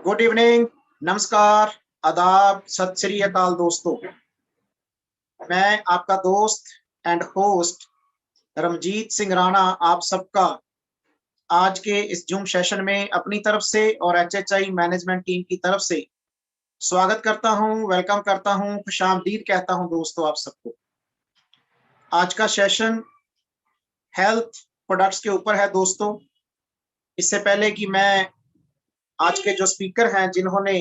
Good evening, नमस्कार, आदाब, सत श्री अकाल दोस्तों। मैं आपका दोस्त एंड होस्ट रमजीत सिंह राणा आप सबका आज के इस जूम सेशन में अपनी तरफ से और एचएचआई मैनेजमेंट टीम की तरफ से स्वागत करता हूं, वेलकम करता हूं, खुशामदीद कहता हूं दोस्तों आप सबको। आज का सेशन हेल्थ प्रोडक्ट्स के ऊपर है दोस्तों। इससे पहले कि मैं आज के जो स्पीकर हैं जिन्होंने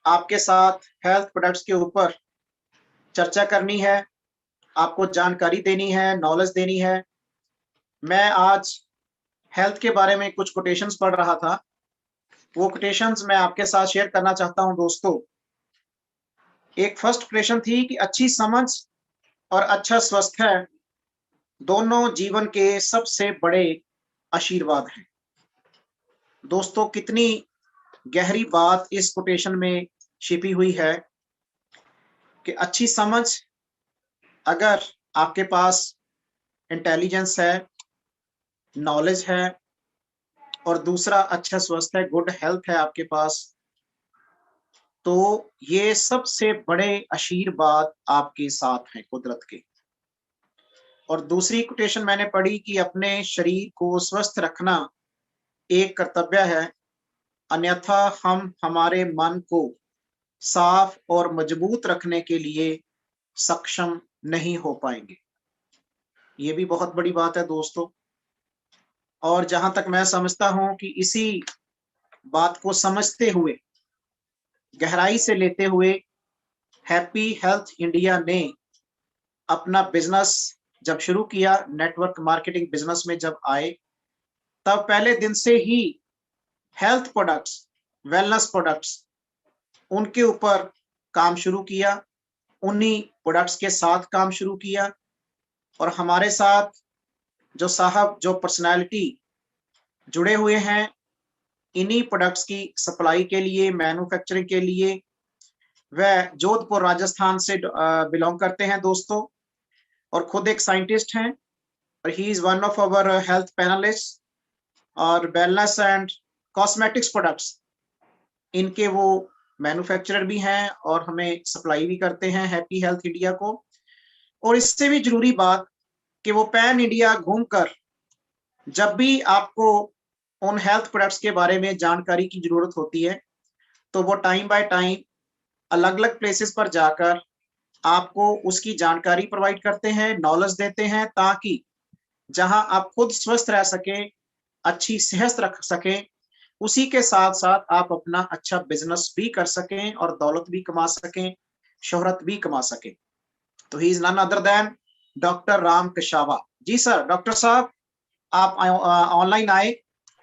आपके साथ हेल्थ प्रोडक्ट्स के ऊपर चर्चा करनी है, आपको जानकारी देनी है, नॉलेज देनी है, मैं आज हेल्थ के बारे में कुछ कोटेशंस पढ़ रहा था। वो कोटेशंस मैं आपके साथ शेयर करना चाहता हूं दोस्तों। एक फर्स्ट कोटेशन थी कि अच्छी समझ और अच्छा स्वास्थ्य दोनों जीवन के सबसे बड़े आशीर्वाद हैं। दोस्तों, कितनी गहरी बात इस कोटेशन में छिपी हुई है कि अच्छी समझ, अगर आपके पास इंटेलिजेंस है, नॉलेज है, और दूसरा अच्छा स्वास्थ्य है, गुड हेल्थ है आपके पास, तो ये सबसे बड़े आशीर्वाद आपके साथ हैं कुदरत के। और दूसरी कोटेशन मैंने पढ़ी कि अपने शरीर को स्वस्थ रखना एक कर्तव्य है, अन्यथा हम हमारे मन को साफ और मजबूत रखने के लिए सक्षम नहीं हो पाएंगे। ये भी बहुत बड़ी बात है दोस्तों। और जहां तक मैं समझता हूं कि इसी बात को समझते हुए, गहराई से लेते हुए, हैप्पी हेल्थ इंडिया ने अपना बिजनेस जब शुरू किया, नेटवर्क मार्केटिंग बिजनेस में जब आए, तब पहले दिन से ही हेल्थ प्रोडक्ट्स, वेलनेस प्रोडक्ट्स, उनके ऊपर काम शुरू किया, उन्हीं प्रोडक्ट्स के साथ काम शुरू किया। और हमारे साथ जो साहब, जो पर्सनालिटी जुड़े हुए हैं इन्हीं प्रोडक्ट्स की सप्लाई के लिए, मैन्युफैक्चरिंग के लिए, वह जोधपुर राजस्थान से बिलोंग करते हैं दोस्तों, और खुद एक साइंटिस्ट हैं, और he is one of our health panelist. और वेलनेस एंड कॉस्मेटिक्स प्रोडक्ट्स इनके वो मैन्युफैक्चरर भी हैं और हमें सप्लाई भी करते हैं हैप्पी हेल्थ इंडिया को। और इससे भी जरूरी बात कि वो पैन इंडिया घूमकर जब भी आपको उन हेल्थ प्रोडक्ट्स के बारे में जानकारी की जरूरत होती है, तो वो टाइम बाय टाइम अलग अलग प्लेसेस पर जाकर आपको उसकी जानकारी प्रोवाइड करते हैं, नॉलेज देते हैं, ताकि जहां आप खुद स्वस्थ रह सके, अच्छी सेहत रख सके, उसी के साथ साथ आप अपना अच्छा बिजनेस भी कर सकें और दौलत भी कमा सकें, शोहरत भी कमा सकें। तो he is none other than doctor Ram कशावा जी। सर, डॉक्टर साहब, आप ऑनलाइन आए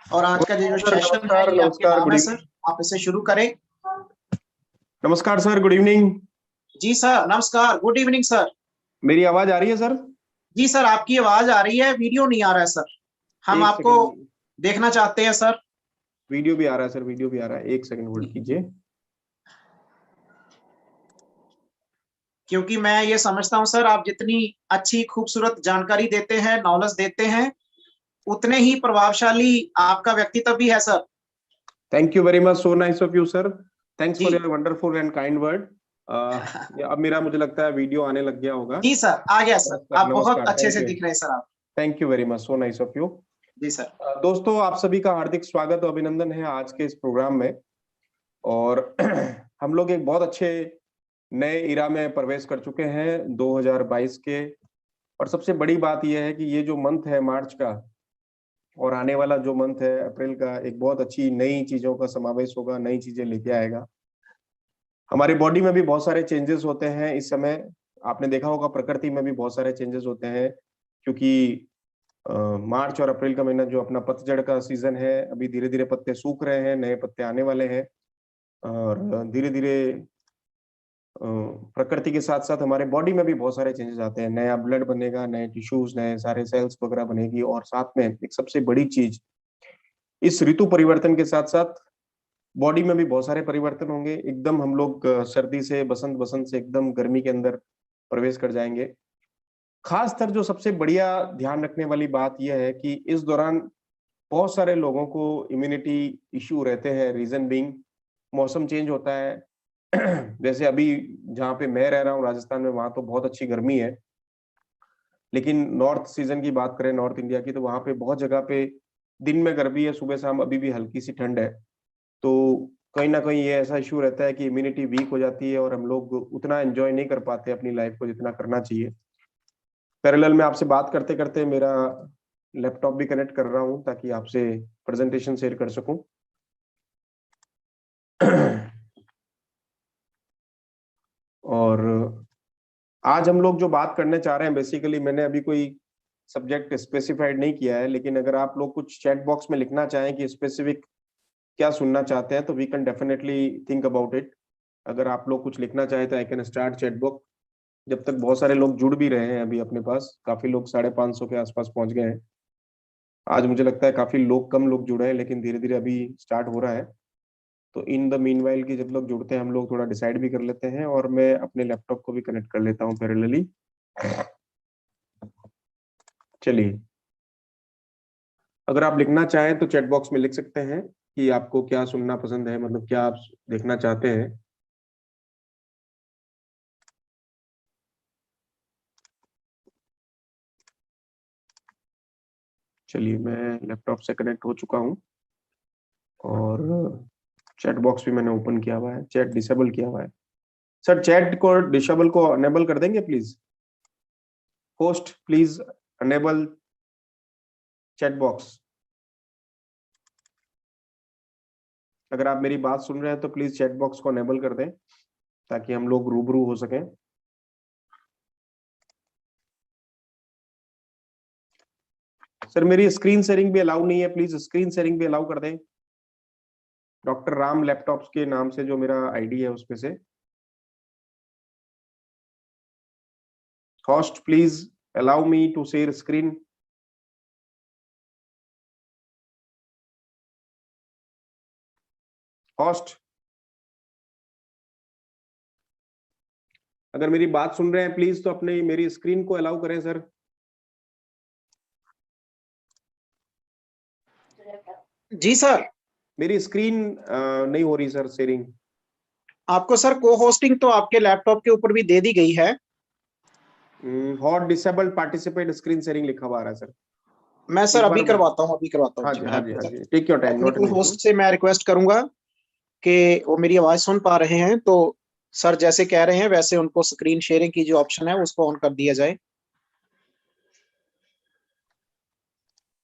और आज का जो सेशन है ये आपके नाम है सर, आप इसे शुरू करें। नमस्कार सर, गुड इवनिंग। जी सर, नमस्कार, गुड इवनिंग सर। मेरी आवाज आ रही है सर? जी सर, आपकी आवाज आ रही है, वीडियो नहीं आ रहा है सर। हम आपको देखना चाहते हैं सर। वीडियो भी आ रहा है सर, वीडियो भी आ रहा है, एक सेकंड होल्ड कीजिए। क्योंकि मैं ये समझता हूं सर, आप जितनी अच्छी खूबसूरत जानकारी देते हैं, नॉलेज देते हैं, उतने ही प्रभावशाली आपका व्यक्तित्व भी है sir. Thank you very much, so nice of you sir. Thanks for your wonderful and kind word. अब मेरा मुझे लगता है वीडियो आने लग गया होगा। जी सर, आ गया सर, आप बहुत अच्छे से दिख रहे हैं सर आप। Thank you very much, so nice of you. जी सर। दोस्तों, आप सभी का हार्दिक स्वागत और अभिनंदन है आज के इस प्रोग्राम में। और हम लोग एक बहुत अच्छे नए इरा में प्रवेश कर चुके हैं 2022 के। और सबसे बड़ी बात यह है कि ये जो मंथ है मार्च का और आने वाला जो मंथ है अप्रैल का, एक बहुत अच्छी नई चीजों का समावेश होगा, नई चीजें लेके आएगा। हमारी बॉडी में भी बहुत सारे चेंजेस होते हैं इस समय। आपने देखा होगा प्रकृति में भी बहुत सारे चेंजेस होते हैं, क्योंकि मार्च और अप्रैल का महीना जो अपना पतझड़ का सीजन है, अभी धीरे धीरे पत्ते सूख रहे हैं, नए पत्ते आने वाले हैं। और धीरे धीरे प्रकृति के साथ साथ हमारे बॉडी में भी बहुत सारे चेंजेस आते हैं। नया ब्लड बनेगा, नए टिश्यूज, नए सारे सेल्स वगैरह बनेगी। और साथ में एक सबसे बड़ी चीज, इस ऋतु परिवर्तन के साथ साथ बॉडी में भी बहुत सारे परिवर्तन होंगे। एकदम हम लोग सर्दी से बसंत, बसंत से एकदम गर्मी के अंदर प्रवेश कर जाएंगे। खासकर जो सबसे बढ़िया ध्यान रखने वाली बात यह है कि इस दौरान बहुत सारे लोगों को इम्यूनिटी इश्यू रहते हैं। रीजन बीइंग मौसम चेंज होता है। जैसे अभी जहाँ पे मैं रह रहा हूँ राजस्थान में, वहां तो बहुत अच्छी गर्मी है, लेकिन नॉर्थ सीजन की बात करें, नॉर्थ इंडिया की, तो वहां पे बहुत जगह पे दिन में गर्मी है, सुबह शाम अभी भी हल्की सी ठंड है। तो कहीं ना कहीं ये ऐसा इश्यू रहता है कि इम्यूनिटी वीक हो जाती है और हम लोग उतना एंजॉय नहीं कर पाते अपनी लाइफ को जितना करना चाहिए। पैरेलल में आपसे बात करते करते मेरा लैपटॉप भी कनेक्ट कर रहा हूँ ताकि आपसे प्रेजेंटेशन शेयर कर सकूं। और आज हम लोग जो बात करने चाह रहे हैं, बेसिकली मैंने अभी कोई सब्जेक्ट स्पेसिफाइड नहीं किया है, लेकिन अगर आप लोग कुछ चैट बॉक्स में लिखना चाहें कि स्पेसिफिक क्या सुनना चाहते हैं, तो we can definitely think about it. अगर आप लोग कुछ लिखना चाहें तो I can start chat box. जब तक बहुत सारे लोग जुड़ भी रहे हैं, अभी अपने पास काफी लोग 550 के आसपास पहुंच गए हैं। आज मुझे लगता है काफी लोग, कम लोग जुड़े हैं, लेकिन धीरे धीरे अभी स्टार्ट हो रहा है। तो इन द मीनवाइल की जब लोग जुड़ते हैं, हम लोग थोड़ा डिसाइड भी कर लेते हैं, और मैं अपने लैपटॉप को भी कनेक्ट कर लेता हूँ पैरेलली। चलिए, अगर आप लिखना चाहें तो चैट बॉक्स में लिख सकते हैं कि आपको क्या सुनना पसंद है, मतलब क्या आप देखना चाहते हैं। चलिए, मैं लैपटॉप से कनेक्ट हो चुका हूँ और चैट बॉक्स भी मैंने ओपन किया हुआ है, चैट डिसेबल किया हुआ है। सर, चैट को डिसेबल को अनेबल कर देंगे please? Host please enable chat box. अगर आप मेरी बात सुन रहे हैं तो प्लीज चैट बॉक्स को अनेबल कर दें ताकि हम लोग रूबरू हो सकें। सर, मेरी स्क्रीन शेयरिंग भी अलाउ नहीं है, प्लीज स्क्रीन शेयरिंग भी अलाउ कर दें। डॉक्टर राम लैपटॉप्स के नाम से जो मेरा आईडी है उसमें से। Host please allow me to share screen. Host, अगर मेरी बात सुन रहे हैं प्लीज तो अपने मेरी स्क्रीन को अलाउ करें सर। जी सर। मेरी स्क्रीन नहीं हो रही सर शेयरिंग। आपको सर को होस्टिंग तो आपके लैपटॉप के ऊपर भी दे दी गई है। Hot disabled participate screen sharing लिखा हुआ आ रहा है सर। मैं सर एक अभी बार करवाता हूँ, अभी करवाता हूँ हाँ जी। जी, मैं हाँ जी, हाँ जी, take your time, not an technical issue. Host से मैं रिक्वेस्ट करूंगा कि वो मेरी आवाज सुन पा रहे हैं तो सर जैसे कह रहे हैं वैसे उनको स्क्रीन शेयरिंग की जो ऑप्शन है उसको ऑन कर दिया जाए।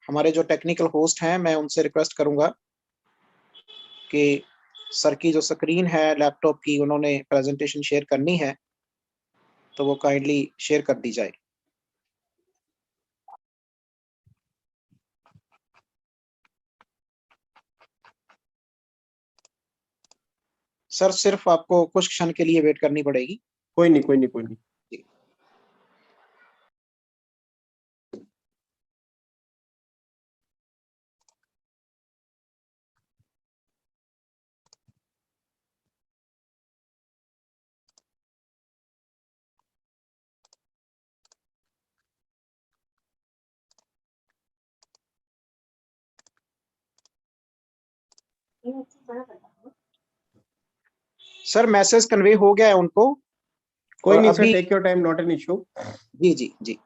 हमारे जो टेक्निकल होस्ट हैं मैं उनसे रिक्वेस्ट करूंगा कि सर की जो स्क्रीन है लैपटॉप की उन्होंने प्रेजेंटेशन शेयर करनी है तो वो काइंडली शेयर कर दी जाए। सर सिर्फ आपको कुछ क्षण के लिए वेट करनी पड़ेगी। कोई नहीं, कोई नहीं, कोई नहीं। सर मैसेज कन्वे हो गया है उनको। कोई और नहीं सर, अभी take your time, not an issue. जी जी जी।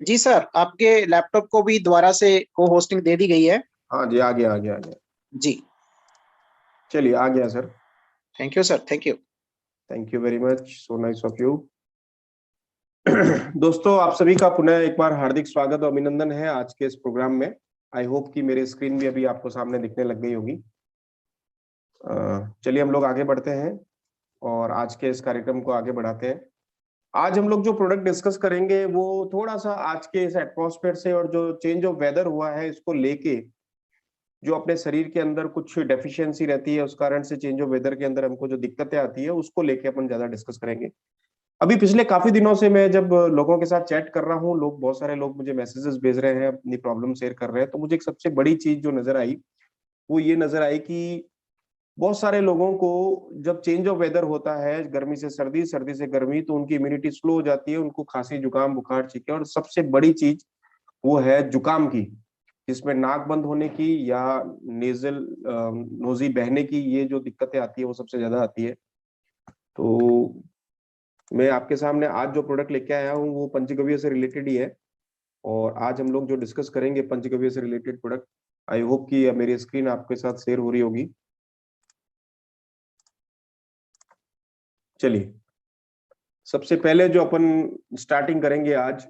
जी सर, आपके लैपटॉप को भी दोबारा से को होस्टिंग दे दी गई है। हाँ जी, आ गया, आ गया, आ गया। जी। चलिए, आ गया sir. Thank you sir, thank you. Thank you very much, so nice of you. दोस्तों, आप सभी का पुनः एक बार हार्दिक स्वागत और अभिनंदन है आज के इस प्रोग्राम में। आई होप कि मेरी स्क्रीन भी अभी आपको सामने दिखने लग गई होगी। चलिए, हम लोग आगे बढ़ते हैं और आज के इस कार्यक्रम को आगे बढ़ाते हैं। आज हम लोग जो प्रोडक्ट डिस्कस करेंगे वो थोड़ा सा आज के इस एटमॉस्फेयर से और जो चेंज ऑफ वेदर हुआ है इसको लेके, जो अपने शरीर के अंदर कुछ डेफिशिएंसी रहती है उस कारण से चेंज ऑफ वेदर के अंदर हमको जो दिक्कतें आती है उसको लेके अपन ज्यादा डिस्कस करेंगे। अभी पिछले काफी दिनों से मैं जब लोगों के साथ चैट कर रहा हूँ, लोग, बहुत सारे लोग मुझे मैसेजेस भेज रहे हैं, अपनी प्रॉब्लम शेयर कर रहे हैं, तो मुझे एक सबसे बड़ी चीज जो नजर आई वो ये नजर आई कि बहुत सारे लोगों को जब चेंज ऑफ वेदर होता है, गर्मी से सर्दी, सर्दी से गर्मी, तो उनकी इम्यूनिटी स्लो हो जाती है, उनको खांसी जुकाम बुखार छींके, और सबसे बड़ी चीज वो है जुकाम की, जिसमें नाक बंद होने की या नेजल नोजी बहने की ये जो दिक्कतें आती है वो सबसे ज्यादा आती है। तो मैं आपके सामने आज जो प्रोडक्ट लेके आया हूँ वो पंचगव्य से रिलेटेड ही है, और आज हम लोग जो डिस्कस करेंगे पंचगव्य से रिलेटेड प्रोडक्ट, आई होप कि मेरी स्क्रीन आपके साथ शेयर हो रही होगी। चलिए, सबसे पहले जो अपन स्टार्टिंग करेंगे आज,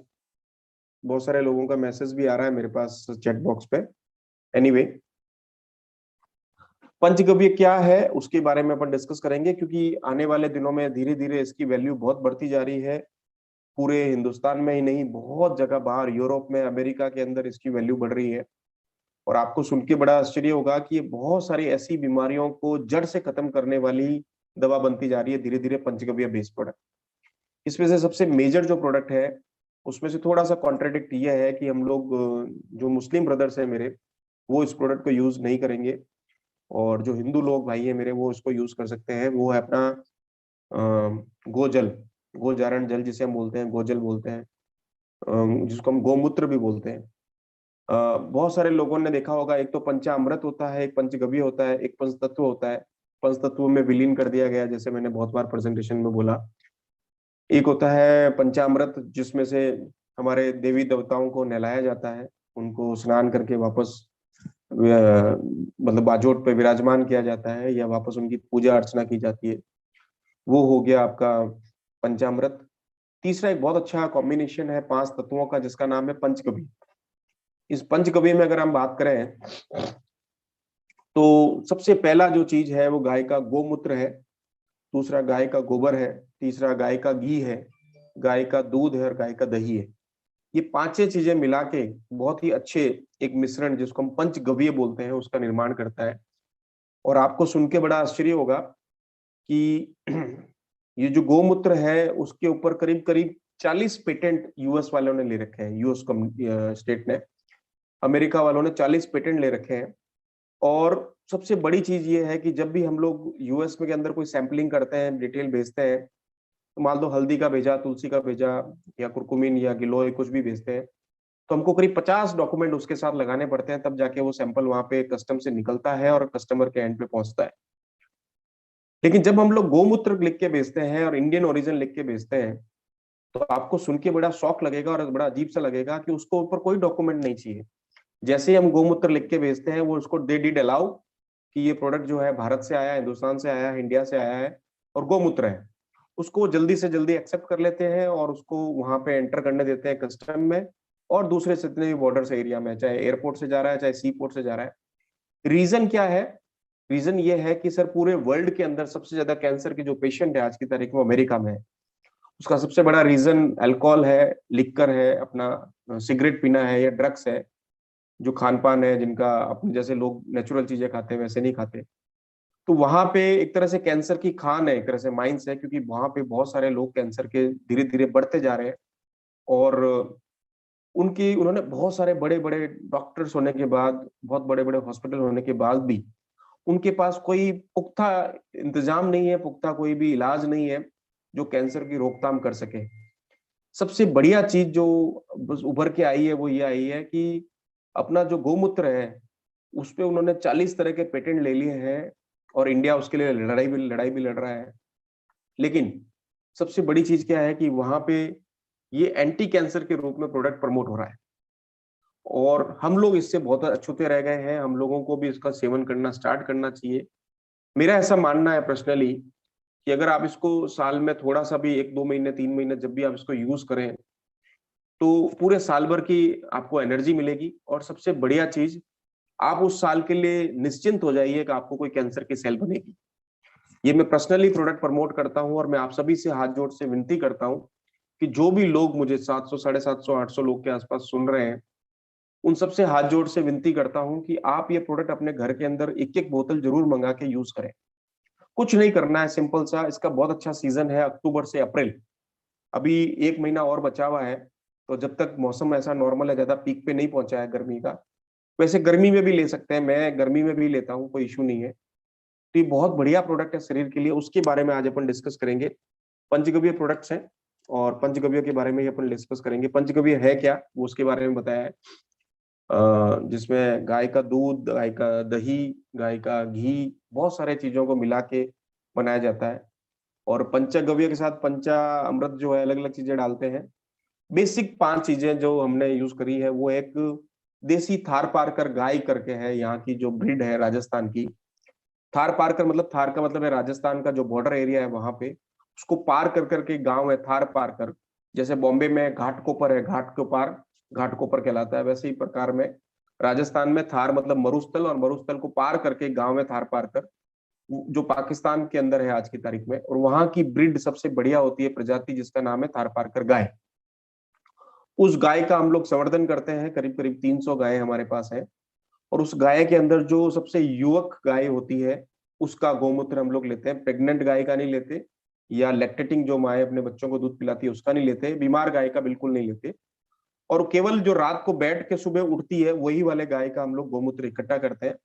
बहुत सारे लोगों का मैसेज भी आ रहा है मेरे पास चैट बॉक्स पे। एनीवे, पंचगव्य क्या है उसके बारे में अपन डिस्कस करेंगे, क्योंकि आने वाले दिनों में धीरे धीरे इसकी वैल्यू बहुत बढ़ती जा रही है। पूरे हिंदुस्तान में ही नहीं, बहुत जगह बाहर, यूरोप में, अमेरिका के अंदर इसकी वैल्यू बढ़ रही है। और आपको सुन के बड़ा आश्चर्य होगा कि ये बहुत सारी ऐसी बीमारियों को जड़ से खत्म करने वाली दवा बनती जा रही है धीरे धीरे, पंचगव्य बेस्ड प्रोडक्ट। इसमें से सबसे मेजर जो प्रोडक्ट है उसमें से थोड़ा सा कॉन्ट्राडिक्ट ये है कि हम लोग, जो मुस्लिम ब्रदर्स हैं मेरे, वो इस प्रोडक्ट को यूज नहीं करेंगे, और जो हिंदू लोग भाई है मेरे वो इसको यूज कर सकते हैं। वो है अपना गोजल, गोजारण जल जिसे हम बोलते हैं, गोजल बोलते हैं, जिसको हम गोमूत्र भी बोलते हैं। बहुत सारे लोगों ने देखा होगा, एक तो पंचामृत होता है, एक पंचगव्य होता है, एक पंचतत्व होता है। पंचतत्व में विलीन कर दिया गया, जैसे मैंने बहुत बार प्रेजेंटेशन में बोला। एक होता है पंचामृत, जिसमें से हमारे देवी देवताओं को नहलाया जाता है, उनको स्नान करके वापस मतलब बाजोट पे विराजमान किया जाता है, या वापस उनकी पूजा अर्चना की जाती है। वो हो गया आपका पंचामृत। तीसरा एक बहुत अच्छा कॉम्बिनेशन है 5 तत्वों का, जिसका नाम है पंचगव्य। इस पंचगव्य में अगर हम बात करें तो सबसे पहला जो चीज है वो गाय का गोमूत्र है, दूसरा गाय का गोबर है, तीसरा गाय का घी है, गाय का दूध है, और गाय का दही है। ये पांचों चीजें मिला के बहुत ही अच्छे एक मिश्रण, जिसको हम पंचगव्य बोलते हैं, उसका निर्माण करता है। और आपको सुन के बड़ा आश्चर्य होगा कि ये जो गोमूत्र है उसके ऊपर करीब करीब 40 पेटेंट यूएस वालों ने ले रखे हैं, यूएस स्टेट ने, अमेरिका वालों ने 40 पेटेंट ले रखे हैं। और सबसे बड़ी चीज ये है कि जब भी हम लोग यूएस में के अंदर कोई सैंपलिंग करते हैं, डिटेल भेजते हैं, तो मान लो हल्दी का भेजा, तुलसी का भेजा, या कुरकुमिन या गिलोय कुछ भी भेजते हैं, तो हमको करीब 50 डॉक्यूमेंट उसके साथ लगाने पड़ते हैं, तब जाके वो सैंपल वहां पे कस्टम से निकलता है और कस्टमर के एंड पे पहुंचता है। लेकिन जब हम लोग गोमूत्र लिख के भेजते हैं और इंडियन ओरिजिन लिख के भेजते हैं, तो आपको सुन के बड़ा शौक लगेगा और बड़ा अजीब सा लगेगा कि उसको ऊपर कोई डॉक्यूमेंट नहीं चाहिए। जैसे ही हम गोमूत्र लिख के भेजते हैं, वो उसको दे डिड अलाउ कि ये प्रोडक्ट जो है भारत से आया है, हिंदुस्तान से आया है, इंडिया से आया है और गोमूत्र है, उसको जल्दी से जल्दी एक्सेप्ट कर लेते हैं और उसको वहां पे एंटर करने देते हैं कस्टम में, और दूसरे से जितने भी बॉर्डर एरिया में, चाहे एयरपोर्ट से जा रहा है चाहे सी पोर्ट से जा रहा है। रीजन क्या है? रीजन ये है कि सर पूरे वर्ल्ड के अंदर सबसे ज्यादा कैंसर के जो पेशेंट है आज की तारीख में अमेरिका में है। उसका सबसे बड़ा रीजन अल्कोहल है, लिक्कर है, अपना सिगरेट पीना है, या ड्रग्स है, जो खान पान है, जिनका अपने जैसे लोग नेचुरल चीजें खाते हैं वैसे नहीं खाते। तो वहां पे एक तरह से कैंसर की खान है, एक तरह से माइंस है, क्योंकि वहां पे बहुत सारे लोग कैंसर के धीरे धीरे बढ़ते जा रहे हैं। और उन्होंने बहुत सारे बड़े बड़े डॉक्टर्स होने के बाद, बहुत बड़े बड़े हॉस्पिटल होने के बाद भी उनके पास कोई पुख्ता इंतजाम नहीं है, पुख्ता कोई भी इलाज नहीं है जो कैंसर की रोकथाम कर सके। सबसे बढ़िया चीज जो बस उभर के आई है वो ये आई है कि अपना जो गोमूत्र है उस पे उन्होंने 40 तरह के पेटेंट ले लिए हैं, और इंडिया उसके लिए लड़ाई भी लड़ रहा है। लेकिन सबसे बड़ी चीज क्या है कि वहां पे ये एंटी कैंसर के रूप में प्रोडक्ट प्रमोट हो रहा है, और हम लोग इससे बहुत अछूते रह गए हैं। हम लोगों को भी इसका सेवन करना स्टार्ट करना चाहिए। मेरा ऐसा मानना है पर्सनली कि अगर आप इसको साल में थोड़ा सा भी, 1-2 महीने 3 महीने जब भी आप इसको यूज करें, तो पूरे साल भर की आपको एनर्जी मिलेगी। और सबसे बढ़िया चीज, आप उस साल के लिए निश्चिंत हो जाइए कि आपको कोई कैंसर की सेल बनेगी। ये मैं पर्सनली प्रोडक्ट प्रमोट करता हूं, और मैं आप सभी से हाथ जोड़ से विनती करता हूं कि जो भी लोग मुझे 700, 750, 800 लोग के आसपास सुन रहे हैं, उन सबसे हाथ जोड़ से विनती करता हूं कि आप ये प्रोडक्ट अपने घर के अंदर एक एक बोतल जरूर मंगा के यूज करें। कुछ नहीं करना है, सिंपल सा। इसका बहुत अच्छा सीजन है, अक्टूबर से अप्रैल, अभी 1 महीना और बचा हुआ है। तो जब तक मौसम ऐसा नॉर्मल है, ज्यादा पीक पे नहीं पहुंचा है गर्मी का, वैसे गर्मी में भी ले सकते हैं, मैं गर्मी में भी लेता हूँ, कोई इशू नहीं है। तो ये बहुत बढ़िया प्रोडक्ट है शरीर के लिए, उसके बारे में आज अपन डिस्कस करेंगे। पंचगव्य प्रोडक्ट्स हैं और पंचगव्य के बारे में ही अपन डिस्कस करेंगे। पंचगव्य है क्या, वो उसके बारे में बताया है, जिसमें गाय का दूध, गाय का दही, गाय का घी, बहुत सारे चीजों को मिला के बनाया जाता है। और पंचगव्य के साथ पंचा अमृत जो है, अलग अलग चीजें डालते हैं। बेसिक 5 चीजें जो हमने यूज करी है, वो एक देसी थार पारकर गाय करके है, यहाँ की जो ब्रीड है राजस्थान की। थार पारकर मतलब, थार का मतलब है राजस्थान का जो बॉर्डर एरिया है वहां पे, उसको पार कर करके गांव है थार पारकर। जैसे बॉम्बे में घाट कोपर है, घाट के पार घाट कोपर कहलाता है, वैसे ही प्रकार में राजस्थान में थार मतलब मरुस्थल, और मरुस्थल को पार करके गांव है थार पारकर, जो पाकिस्तान के अंदर है आज की तारीख में। और वहां की ब्रीड सबसे बढ़िया होती है प्रजाति, जिसका नाम है थार पारकर गाय। उस गाय का हम लोग संवर्धन करते हैं, करीब करीब 300 गाय हमारे पास है। और उस गाय के अंदर जो सबसे युवक गाय होती है, उसका गौमूत्र हम लोग लेते हैं। प्रेग्नेंट गाय का नहीं लेते, या लैक्टेटिंग जो माए अपने बच्चों को दूध पिलाती है उसका नहीं लेते, बीमार गाय का बिल्कुल नहीं लेते। और केवल जो रात को बैठ के सुबह उठती है, वही वाले गाय का हम लोग गौमूत्र इकट्ठा करते हैं।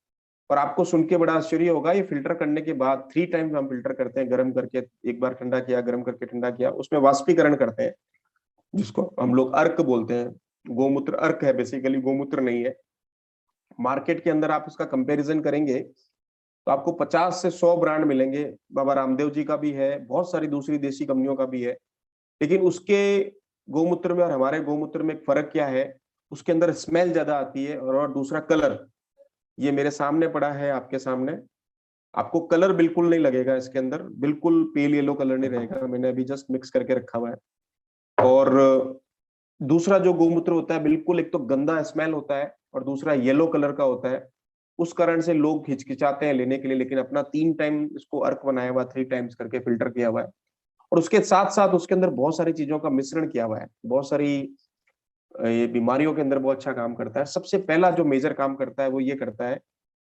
और आपको सुन के बड़ा आश्चर्य होगा, ये फिल्टर करने के बाद 3 टाइम हम फिल्टर करते हैं, गर्म करके एक बार ठंडा किया, गर्म करके ठंडा किया, उसमें वाष्पीकरण करते हैं, जिसको हम लोग अर्क बोलते हैं। गोमूत्र अर्क है, बेसिकली गोमूत्र नहीं है। मार्केट के अंदर आप इसका कंपैरिजन करेंगे तो आपको 50 से 100 ब्रांड मिलेंगे। बाबा रामदेव जी का भी है, बहुत सारी दूसरी देसी कंपनियों का भी है। लेकिन उसके गोमूत्र में और हमारे गोमूत्र में एक फर्क क्या है, उसके अंदर स्मेल ज्यादा आती है, और दूसरा कलर। ये मेरे सामने पड़ा है, आपके सामने, आपको कलर बिल्कुल नहीं लगेगा इसके अंदर, बिल्कुल पेल येलो कलर नहीं रहेगा, मैंने अभी जस्ट मिक्स करके रखा हुआ है। और दूसरा जो गोमूत्र होता है, बिल्कुल एक तो गंदा स्मेल होता है, और दूसरा येलो कलर का होता है। उस कारण से लोग हिचकिचाते हैं लेने के लिए। लेकिन अपना 3 टाइम इसको अर्क बनाया हुआ, 3 टाइम्स करके फिल्टर किया हुआ है। और उसके साथ साथ उसके अंदर बहुत सारी चीजों का मिश्रण किया हुआ है, बहुत सारी ये बीमारियों के अंदर बहुत अच्छा काम करता है। सबसे पहला जो मेजर काम करता है वो ये करता है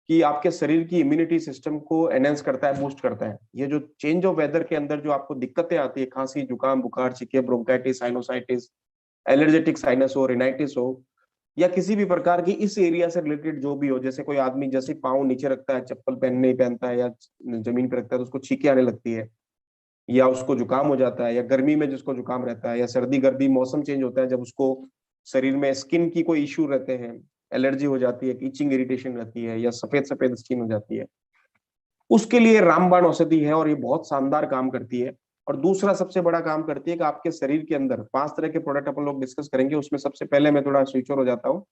कि आपके शरीर की इम्यूनिटी सिस्टम को एनहेंस करता है, बूस्ट करता है। ये जो चेंज ऑफ वेदर के अंदर जो आपको दिक्कतें आती है, खांसी, जुकाम, बुखार, छींके, ब्रोंकाइटिस, साइनोसाइटिस, एलर्जेटिक साइनस हो, रिनाइटिस हो, या किसी भी प्रकार की इस एरिया से रिलेटेड जो भी हो, जैसे कोई आदमी जैसे पाँव नीचे रखता है, चप्पल नहीं पहनता है, या जमीन पर रखता है, तो उसको छींके आने लगती है, या उसको जुकाम हो जाता है, या गर्मी में जिसको जुकाम रहता है, या सर्दी गर्मी मौसम चेंज होता है जब उसको शरीर में स्किन की कोई इश्यू रहते हैं, एलर्जी हो जाती है, इचिंग इरिटेशन रहती है, या सफेद सफेद स्किन हो जाती है, उसके लिए रामबाण औषधि है, और ये बहुत शानदार काम करती है। और दूसरा सबसे बड़ा काम करती है कि आपके शरीर के अंदर 5 तरह के प्रोडक्ट अपन लोग डिस्कस करेंगे। उसमें सबसे पहले मैं थोड़ा स्विच हो जाता हूँ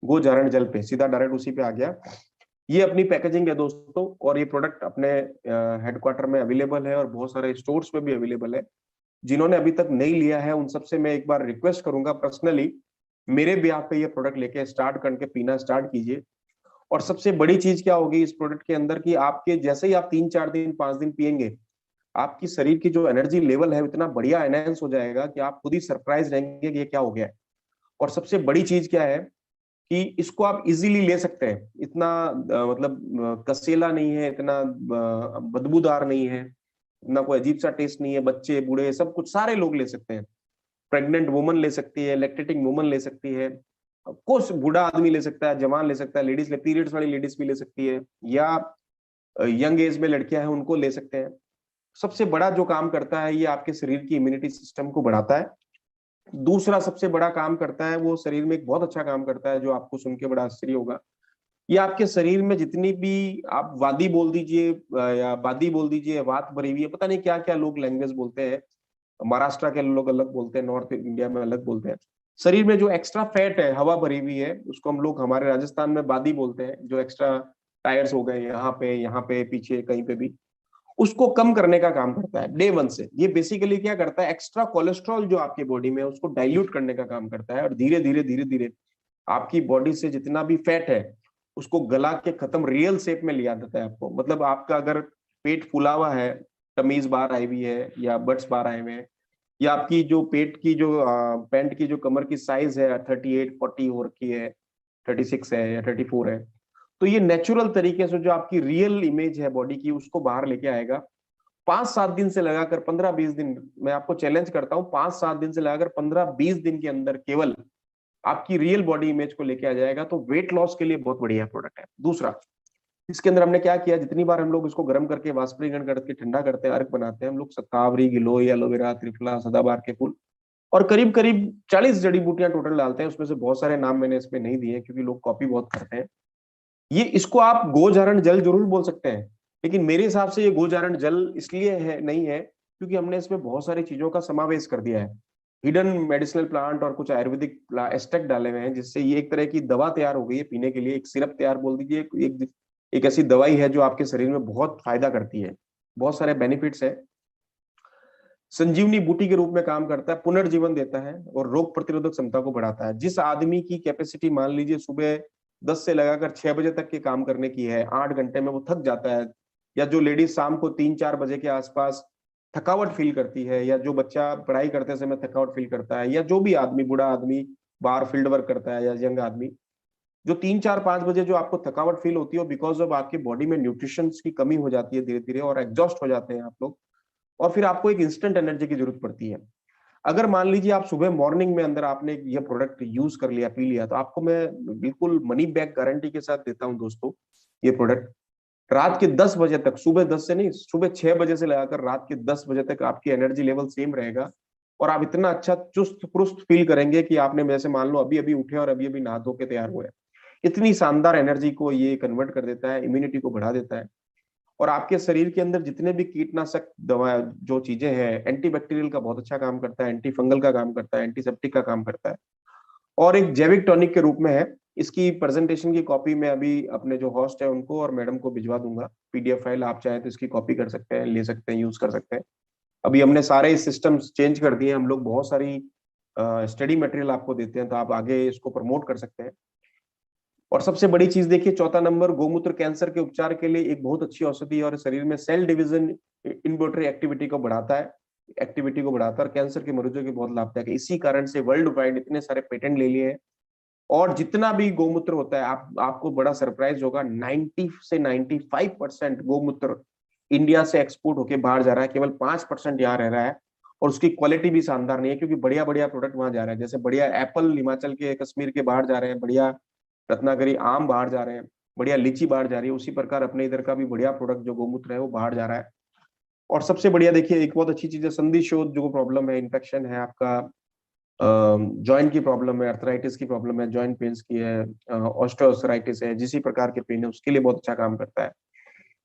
गोचारण जल पे, सीधा डायरेक्ट उसी पे आ गया। ये अपनी पैकेजिंग है दोस्तों, और ये प्रोडक्ट अपने हेडक्वार्टर में अवेलेबल है, और बहुत सारे स्टोर्स में भी अवेलेबल है। जिन्होंने अभी तक नहीं लिया है उन सबसे मैं एक बार रिक्वेस्ट करूंगा पर्सनली, मेरे ब्याह पे ये प्रोडक्ट लेके स्टार्ट करके पीना स्टार्ट कीजिए। और सबसे बड़ी चीज क्या होगी इस प्रोडक्ट के अंदर, कि आपके जैसे ही आप 3-4 दिन 5 दिन पियेंगे, आपकी शरीर की जो एनर्जी लेवल है इतना बढ़िया एनहेंस हो जाएगा कि आप खुद ही सरप्राइज रहेंगे कि ये क्या हो गया है। और सबसे बड़ी चीज क्या है कि इसको आप इजीली ले सकते हैं, इतना मतलब कसेला नहीं है, इतना बदबूदार नहीं है, इतना कोई अजीब सा टेस्ट नहीं है। बच्चे बूढ़े सब कुछ सारे लोग ले सकते हैं। प्रेग्नेंट वुमन ले सकती है, लैक्टेटिंग वुमन ले सकती है, कुछ बूढ़ा आदमी ले सकता है, जवान ले सकता है, लेडीज पीरियड्स वाली लेडीज भी ले सकती है, या यंग एज में लड़कियां हैं उनको ले सकते हैं। सबसे बड़ा जो काम करता है ये आपके शरीर की इम्यूनिटी सिस्टम को बढ़ाता है। दूसरा सबसे बड़ा काम करता है, वो शरीर में एक बहुत अच्छा काम करता है, जो आपको सुन के बड़ा आश्चर्य होगा। ये आपके शरीर में जितनी भी, आप वादी बोल दीजिए या बादी बोल दीजिए, वात भरी हुई है, पता नहीं क्या क्या लोग लैंग्वेज बोलते हैं, महाराष्ट्र के लोग अलग बोलते हैं, नॉर्थ इंडिया में अलग बोलते हैं। शरीर में जो एक्स्ट्रा फैट है, हवा भरी हुई है, उसको हम लोग हमारे राजस्थान में बादी बोलते हैं। जो एक्स्ट्रा टायर्स हो गए यहाँ पे पीछे कहीं पे भी, उसको कम करने का काम करता है डे 1 से। ये बेसिकली क्या करता है, एक्स्ट्रा कोलेस्ट्रॉल जो आपकी बॉडी में है उसको डाइल्यूट करने का काम करता है, और धीरे धीरे आपकी बॉडी से जितना भी फैट है उसको गला के खत्म रियल शेप में लिया देता है आपको। मतलब आपका अगर पेट फूला हुआ है, तमीज बाहर आई हुई है, या बट्स बाहर आए हुए हैं, या आपकी जो पेट की जो पैंट की जो कमर की साइज है 38-40 हो रखी है, 36 है या 34 है, तो ये नेचुरल तरीके से जो आपकी रियल इमेज है बॉडी की उसको बाहर लेके आएगा। 5-7 दिन से लगाकर 15-20 दिन, मैं आपको चैलेंज करता हूं, 5-7 दिन से लगाकर 15-20 दिन के अंदर केवल आपकी रियल बॉडी इमेज को लेके आ जाएगा। तो वेट लॉस के लिए बहुत बढ़िया प्रोडक्ट है। दूसरा, इसके अंदर हमने क्या किया, जितनी बार हम लोग इसको गर्म करके वाष्पीकरण करके ठंडा करते हैं, अर्क बनाते हैं, हम लोग शतावरी, गिलोय, एलोवेरा, त्रिफला, सदाबहार के फूल और करीब करीब 40 जड़ी बूटियां टोटल डालते हैं। उसमें से बहुत सारे नाम मैंने इसमें नहीं दिए क्योंकि लोग कॉपी बहुत करते हैं। ये इसको आप गोचारण जल जरूर बोल सकते हैं, लेकिन मेरे हिसाब से ये गोचारण जल इसलिए है नहीं है क्योंकि हमने इसमें बहुत सारी चीजों का समावेश कर दिया है। हिडन मेडिसिनल प्लांट और कुछ आयुर्वेदिक एक्सट्रैक्ट डाले हुए हैं, जिससे ये एक तरह की दवा तैयार हो गई है पीने के लिए, एक सिरप तैयार बोल दीजिए, एक ऐसी दवाई है जो आपके शरीर में बहुत फायदा करती है, बहुत सारे बेनिफिट्स है। संजीवनी बूटी के रूप में काम करता है, पुनर्जीवन देता है और रोग प्रतिरोधक क्षमता को बढ़ाता है। जिस आदमी की कैपेसिटी मान लीजिए सुबह 10 से लगाकर 6 बजे तक के काम करने की है, 8 घंटे में वो थक जाता है, या जो लेडीज शाम को 3-4 बजे के आसपास थकावट फील करती है, या जो बच्चा पढ़ाई करते समय थकावट फील करता है, या जो भी आदमी, बूढ़ा आदमी बाहर फील्ड वर्क करता है, या यंग आदमी, जो 3-4-5 बजे जो आपको थकावट फील होती है, बिकॉज ऑफ आपकी बॉडी में न्यूट्रिशन की कमी हो जाती है धीरे धीरे, और एग्जॉस्ट हो जाते हैं आप लोग, और फिर आपको एक इंस्टेंट एनर्जी की जरूरत पड़ती है। अगर मान लीजिए आप सुबह मॉर्निंग में अंदर आपने ये प्रोडक्ट यूज कर लिया, पी लिया, तो आपको मैं बिल्कुल मनी बैक गारंटी के साथ देता हूं दोस्तों, ये प्रोडक्ट रात के 10 बजे तक, सुबह 10 से नहीं, सुबह 6 बजे से लगाकर रात के 10 बजे तक आपकी एनर्जी लेवल सेम रहेगा, और आप इतना अच्छा चुस्त पुरुस्त फील करेंगे कि आपने, जैसे मान लो अभी अभी उठे और अभी अभी नहा धो के तैयार हुए। इतनी शानदार एनर्जी को ये कन्वर्ट कर देता है, इम्यूनिटी को बढ़ा देता है, और आपके शरीर के अंदर जितने भी कीटनाशक दवा जो चीजें हैं, एंटीबैक्टीरियल का बहुत अच्छा काम करता है, एंटी फंगल का काम करता है, एंटीसेप्टिक का काम करता है, और एक जैविक टॉनिक के रूप में है। इसकी प्रेजेंटेशन की कॉपी मैं अभी अपने जो होस्ट है उनको और मैडम को भिजवा दूंगा, पीडीएफ फाइल, आप चाहे तो इसकी कॉपी कर सकते हैं, ले सकते हैं, यूज कर सकते हैं। अभी हमने सारे सिस्टम्स चेंज कर दिए, हम लोग बहुत सारी स्टडी मटेरियल आपको देते हैं, तो आप आगे इसको प्रमोट कर सकते हैं। और सबसे बड़ी चीज देखिए, चौथा नंबर, गोमूत्र कैंसर के उपचार के लिए एक बहुत अच्छी औषधि है, और शरीर में सेल डिवीजन इनवर्टरी एक्टिविटी को बढ़ाता है, और कैंसर के मरीजों की बहुत लाभदायक है। इसी कारण से वर्ल्ड वाइड इतने सारे पेटेंट ले लिए हैं, और जितना भी गोमूत्र होता है, आपको बड़ा सरप्राइज होगा, 90 से 95% गोमूत्र इंडिया से एक्सपोर्ट होके बाहर जा रहा है, केवल 5% यहाँ रह रहा है, और उसकी क्वालिटी भी शानदार नहीं है, क्योंकि बढ़िया बढ़िया प्रोडक्ट वहां जा रहा है। जैसे बढ़िया एप्पल हिमाचल के कश्मीर के बाहर जा रहे हैं, बढ़िया रत्नागिरी आम बाहर जा रहे हैं, बढ़िया लीची बाहर जा रही है, उसी प्रकार अपने इधर का भी बढ़िया प्रोडक्ट जो गोमूत्र है वो बाहर जा रहा है। और सबसे बढ़िया देखिए, एक बहुत अच्छी चीज है, संधि शोध जो प्रॉब्लम है, इन्फेक्शन है आपका, जॉइंट की प्रॉब्लम है, अर्थराइटिस की प्रॉब्लम है, जॉइंट पेन्स की है, ऑस्टियोआर्थराइटिस है, जिस प्रकार के पेन है उसके लिए बहुत अच्छा काम करता है।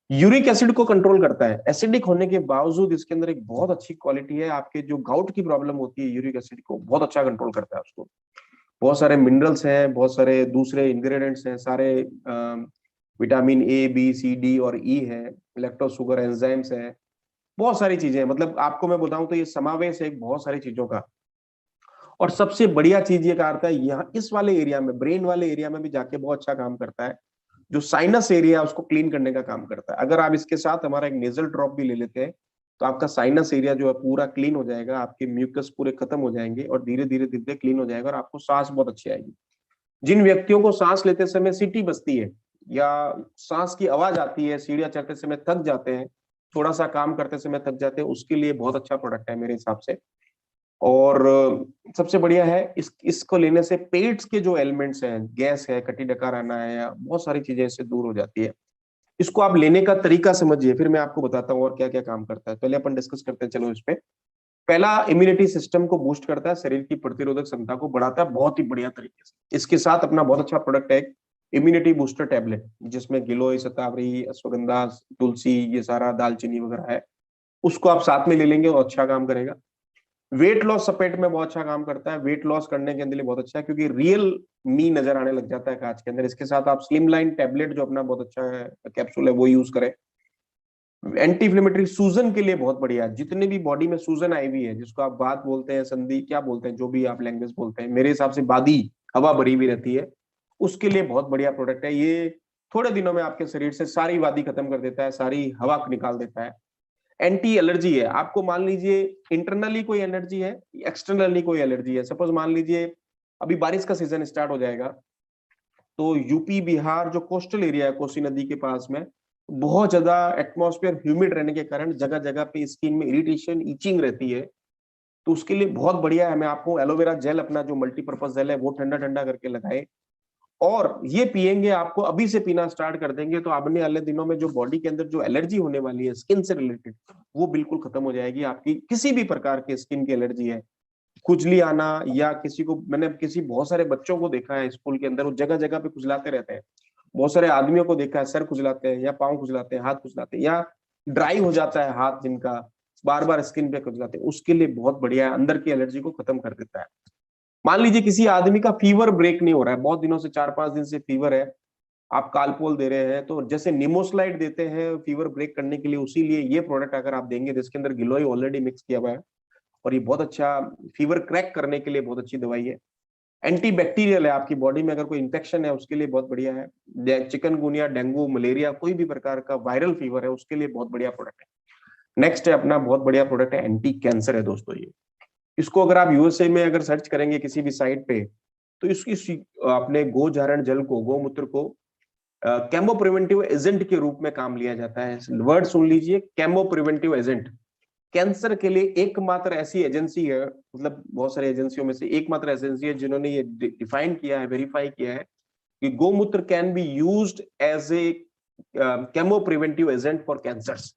यूरिक एसिड को कंट्रोल करता है, एसिडिक होने के बावजूद इसके अंदर एक बहुत अच्छी क्वालिटी है, आपके जो गाउट की प्रॉब्लम होती है, यूरिक एसिड को बहुत अच्छा कंट्रोल करता है उसको। बहुत सारे मिनरल्स हैं, बहुत सारे दूसरे इंग्रेडिएंट्स हैं, सारे vitamin A, B, C, D और ई है, लैक्टोज शुगर एंजाइम्स है, बहुत सारी चीजें हैं। मतलब आपको मैं बताऊं तो ये समावेश है बहुत सारी चीजों का। और सबसे बढ़िया चीज ये करता है, यहाँ इस वाले एरिया में, ब्रेन वाले एरिया में भी जाके बहुत अच्छा काम करता है, जो साइनस एरिया उसको क्लीन करने का काम करता है। अगर आप इसके साथ हमारा एक नेजल ड्रॉप भी ले लेते हैं, तो आपका साइनस एरिया जो है पूरा क्लीन हो जाएगा, आपके म्यूकस पूरे खत्म हो जाएंगे, और धीरे धीरे धीरे क्लीन हो जाएगा, और आपको सांस बहुत अच्छी आएगी। जिन व्यक्तियों को सांस लेते समय सीटी बजती है, या सांस की आवाज आती है, सीढ़ियां चढ़ते समय थक जाते हैं, थोड़ा सा काम करते समय थक जाते हैं, उसके लिए बहुत अच्छा प्रोडक्ट है मेरे हिसाब से। और सबसे बढ़िया है इसको लेने से पेट्स के जो एलिमेंट्स हैं, गैस है, कटी डकार आना है, या बहुत सारी चीजें इससे दूर हो जाती है। इसको आप लेने का तरीका समझिए, फिर मैं आपको बताता हूँ और क्या क्या काम करता है। पहले अपन डिस्कस करते हैं, चलो इस पे। पहला, इम्यूनिटी सिस्टम को बूस्ट करता है, शरीर की प्रतिरोधक क्षमता को बढ़ाता है बहुत ही बढ़िया तरीके से। इसके साथ अपना बहुत अच्छा प्रोडक्ट है इम्यूनिटी बूस्टर टैबलेट, जिसमें गिलोय, शतावरी, अश्वगंधा, तुलसी, ये सारा, दालचीनी वगैरह है, उसको आप साथ में ले लेंगे और अच्छा काम करेगा। वेट लॉस सपेट में बहुत अच्छा काम करता है, वेट लॉस करने के लिए बहुत अच्छा है, क्योंकि रियल मी नजर आने लग जाता है कांच के अंदर। इसके साथ आप स्लिम लाइन टैबलेट जो अपना बहुत अच्छा है कैप्सूल है वो यूज करें। एंटी इन्फ्लेमेटरी, सूजन के लिए बहुत बढ़िया, जितने भी बॉडी में सूजन आई हुई है, जिसको आप बात बोलते हैं, संधि क्या बोलते हैं, जो भी आप लैंग्वेज बोलते हैं, मेरे हिसाब से बादी, हवा भरी हुई रहती है, उसके लिए बहुत बढ़िया प्रोडक्ट है ये। थोड़े दिनों में आपके शरीर से सारी वादी खत्म कर देता है, सारी हवा निकाल देता है। एंटी एलर्जी है, आपको मान लीजिए इंटरनली कोई एलर्जी है, एक्सटर्नली कोई एलर्जी है, सपोज मान लीजिए अभी बारिश का सीजन स्टार्ट हो जाएगा, तो यूपी बिहार जो कोस्टल एरिया है, कोसी नदी के पास में, बहुत ज्यादा एटमॉस्फेयर ह्यूमिड रहने के कारण जगह जगह पे स्किन में इरिटेशन, इचिंग रहती है, तो उसके लिए बहुत बढ़िया है। मैं आपको एलोवेरा जेल, अपना जो मल्टीपर्पज जेल है, वो ठंडा ठंडा करके लगाए, और ये पिएंगे, आपको अभी से पीना स्टार्ट कर देंगे तो आने वाले दिनों में जो बॉडी के अंदर जो एलर्जी होने वाली है स्किन से रिलेटेड, वो बिल्कुल खत्म हो जाएगी। आपकी किसी भी प्रकार की स्किन की एलर्जी है, खुजली आना, या किसी को, मैंने किसी बहुत सारे बच्चों को देखा है स्कूल के अंदर, वो जगह जगह पे खुजलाते रहते हैं। बहुत सारे आदमियों को देखा है, सर खुजलाते हैं या पाँव खुजलाते हैं, हाथ खुजलाते हैं, या ड्राई हो जाता है हाथ जिनका, बार बार स्किन पे खुजलाते हैं, उसके लिए बहुत बढ़िया है, अंदर की एलर्जी को खत्म कर देता है। मान लीजिए किसी आदमी का फीवर ब्रेक नहीं हो रहा है, बहुत दिनों से, 4-5 दिन से फीवर है, आप कालपोल दे रहे हैं, तो जैसे निमोस्लाइड देते हैं फीवर ब्रेक करने के लिए, उसी लिए ये प्रोडक्ट अगर आप देंगे जिसके अंदर गिलोय ऑलरेडी मिक्स किया हुआ है, और ये बहुत अच्छा फीवर क्रैक करने के लिए बहुत अच्छी दवाई है। एंटी बैक्टीरियल है, आपकी बॉडी में अगर कोई इंफेक्शन है उसके लिए बहुत बढ़िया है। चिकनगुनिया, डेंगू, मलेरिया, कोई भी प्रकार का वायरल फीवर है उसके लिए बहुत बढ़िया प्रोडक्ट है। नेक्स्ट है अपना बहुत बढ़िया प्रोडक्ट है, एंटी कैंसर है दोस्तों। ये इसको अगर आप यूएसए में अगर सर्च करेंगे किसी भी साइट पे, तो इसकी अपने गोचारण जल को, गोमूत्र को केमो प्रिवेंटिव एजेंट के रूप में काम लिया जाता है। वर्ड सुन लीजिए, केमो प्रिवेंटिव एजेंट। कैंसर के लिए एकमात्र ऐसी एजेंसी है, मतलब बहुत सारी एजेंसियों में से एकमात्र एजेंसी है जिन्होंने ये डिफाइन किया है, वेरीफाई किया है कि गोमूत्र can be used as a chemo preventive agent for cancers.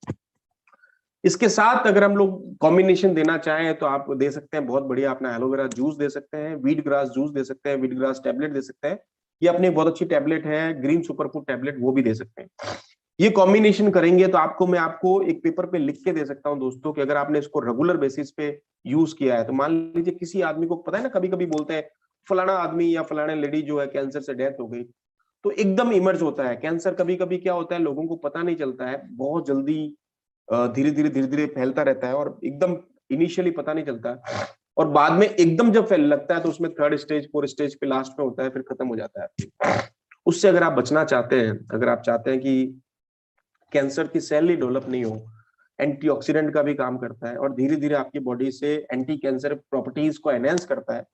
इसके साथ अगर हम लोग कॉम्बिनेशन देना चाहें तो आप दे सकते हैं बहुत बढ़िया अपना एलोवेरा जूस दे सकते हैं, वीट ग्रास जूस दे सकते हैं, वीट ग्रास टैबलेट दे सकते हैं, ये अपनी बहुत अच्छी टैबलेट है ग्रीन सुपरफूड टैबलेट, वो भी दे सकते हैं। ये कॉम्बिनेशन करेंगे तो मैं आपको एक पेपर पे लिख के दे सकता हूं दोस्तों कि अगर आपने इसको रेगुलर बेसिस पे यूज किया है, तो मान लीजिए किसी आदमी को पता है ना, कभी कभी बोलते हैं फलाना आदमी या फलाना लेडी जो है कैंसर से डेथ हो गई, तो एकदम इमर्ज होता है कैंसर। कभी कभी क्या होता है, लोगों को पता नहीं चलता है, बहुत जल्दी धीरे धीरे फैलता रहता है, और एकदम इनिशियली पता नहीं चलता है, और बाद में एकदम जब फैलने लगता है तो उसमें 3rd स्टेज 4th स्टेज पे लास्ट में होता है, फिर खत्म हो जाता है। उससे अगर आप बचना चाहते हैं, अगर आप चाहते हैं कि कैंसर की सेल ही डेवलप नहीं हो, एंटीऑक्सीडेंट का भी काम करता है और धीरे धीरे आपकी बॉडी से एंटी कैंसर प्रॉपर्टीज को एनहेंस करता है,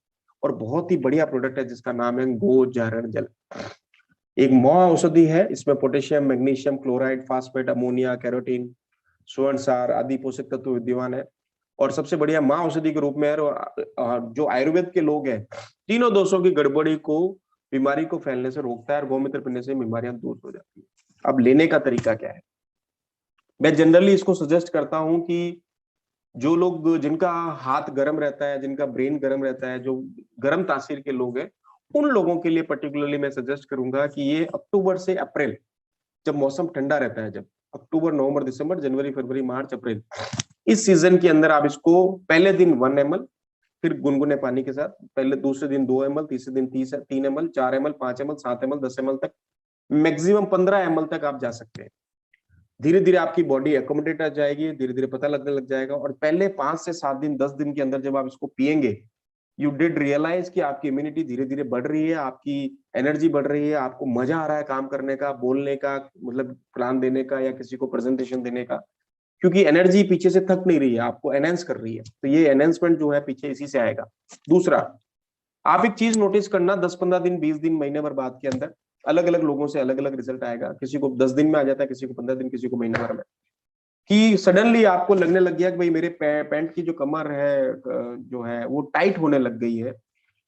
और बहुत ही बढ़िया प्रोडक्ट है जिसका नाम है गोचारण जल। एक महा औषधि है, इसमें potassium, magnesium chloride, phosphate, ammonia, carotene, स्वर्ण सार आदि पोषक तत्व विद्यमान है, और सबसे बढ़िया महा औषधि के रूप में है। जो आयुर्वेद के लोग हैं, तीनों दोषों की गड़बड़ी को, बीमारी को फैलने से रोकता है, और गोमूत्र पीने से बीमारियां दूर हो जाती है। अब लेने का तरीका क्या है, मैं जनरली इसको सजेस्ट करता हूं कि जो लोग, जिनका हाथ गर्म रहता है, जिनका ब्रेन गर्म रहता है, जो गर्म तासीर के लोग हैं, उन लोगों के लिए पर्टिकुलरली मैं सजेस्ट करूंगा कि ये अक्टूबर से अप्रैल, जब मौसम ठंडा रहता है, जब अक्टूबर, नवंबर, दिसंबर, जनवरी, फरवरी, मार्च, अप्रैल, इस सीजन के अंदर आप इसको पहले दिन 1 ml, फिर गुनगुने पानी के साथ, पहले दूसरे दिन 2 ml, तीसरे दिन 3 ml, 4 ml, 5 ml, 7 ml, 10 ml तक, मैक्सिमम 15 ml तक आप जा सकते हैं। धीरे धीरे आपकी बॉडी एकोमोडेट आ जाएगी, धीरे धीरे पता लगने लग जाएगा, और पहले 5 से 7 दिन, 10 दिन के अंदर जब आप इसको पिएंगे, यू डिड रियलाइज कि आपकी इम्यूनिटी धीरे धीरे बढ़ रही है, आपकी एनर्जी बढ़ रही है, आपको मजा आ रहा है काम करने का, बोलने का, मतलब प्लान देने का या किसी को प्रेजेंटेशन देने का, क्योंकि एनर्जी पीछे से थक नहीं रही है, आपको एनहेंस कर रही है। तो ये एनहेंसमेंट जो है पीछे इसी से आएगा। दूसरा, आप एक चीज नोटिस करना, 10-15 दिन, 20 दिन, महीने भर बाद के अंदर अलग अलग लोगों से अलग अलग रिजल्ट आएगा। किसी को 10 दिन में आ जाता है, किसी को 15 दिन, किसी को महीने भर में, कि सडनली आपको लगने लग गया कि भाई मेरे पैंट की जो कमर है जो है वो टाइट होने लग गई है,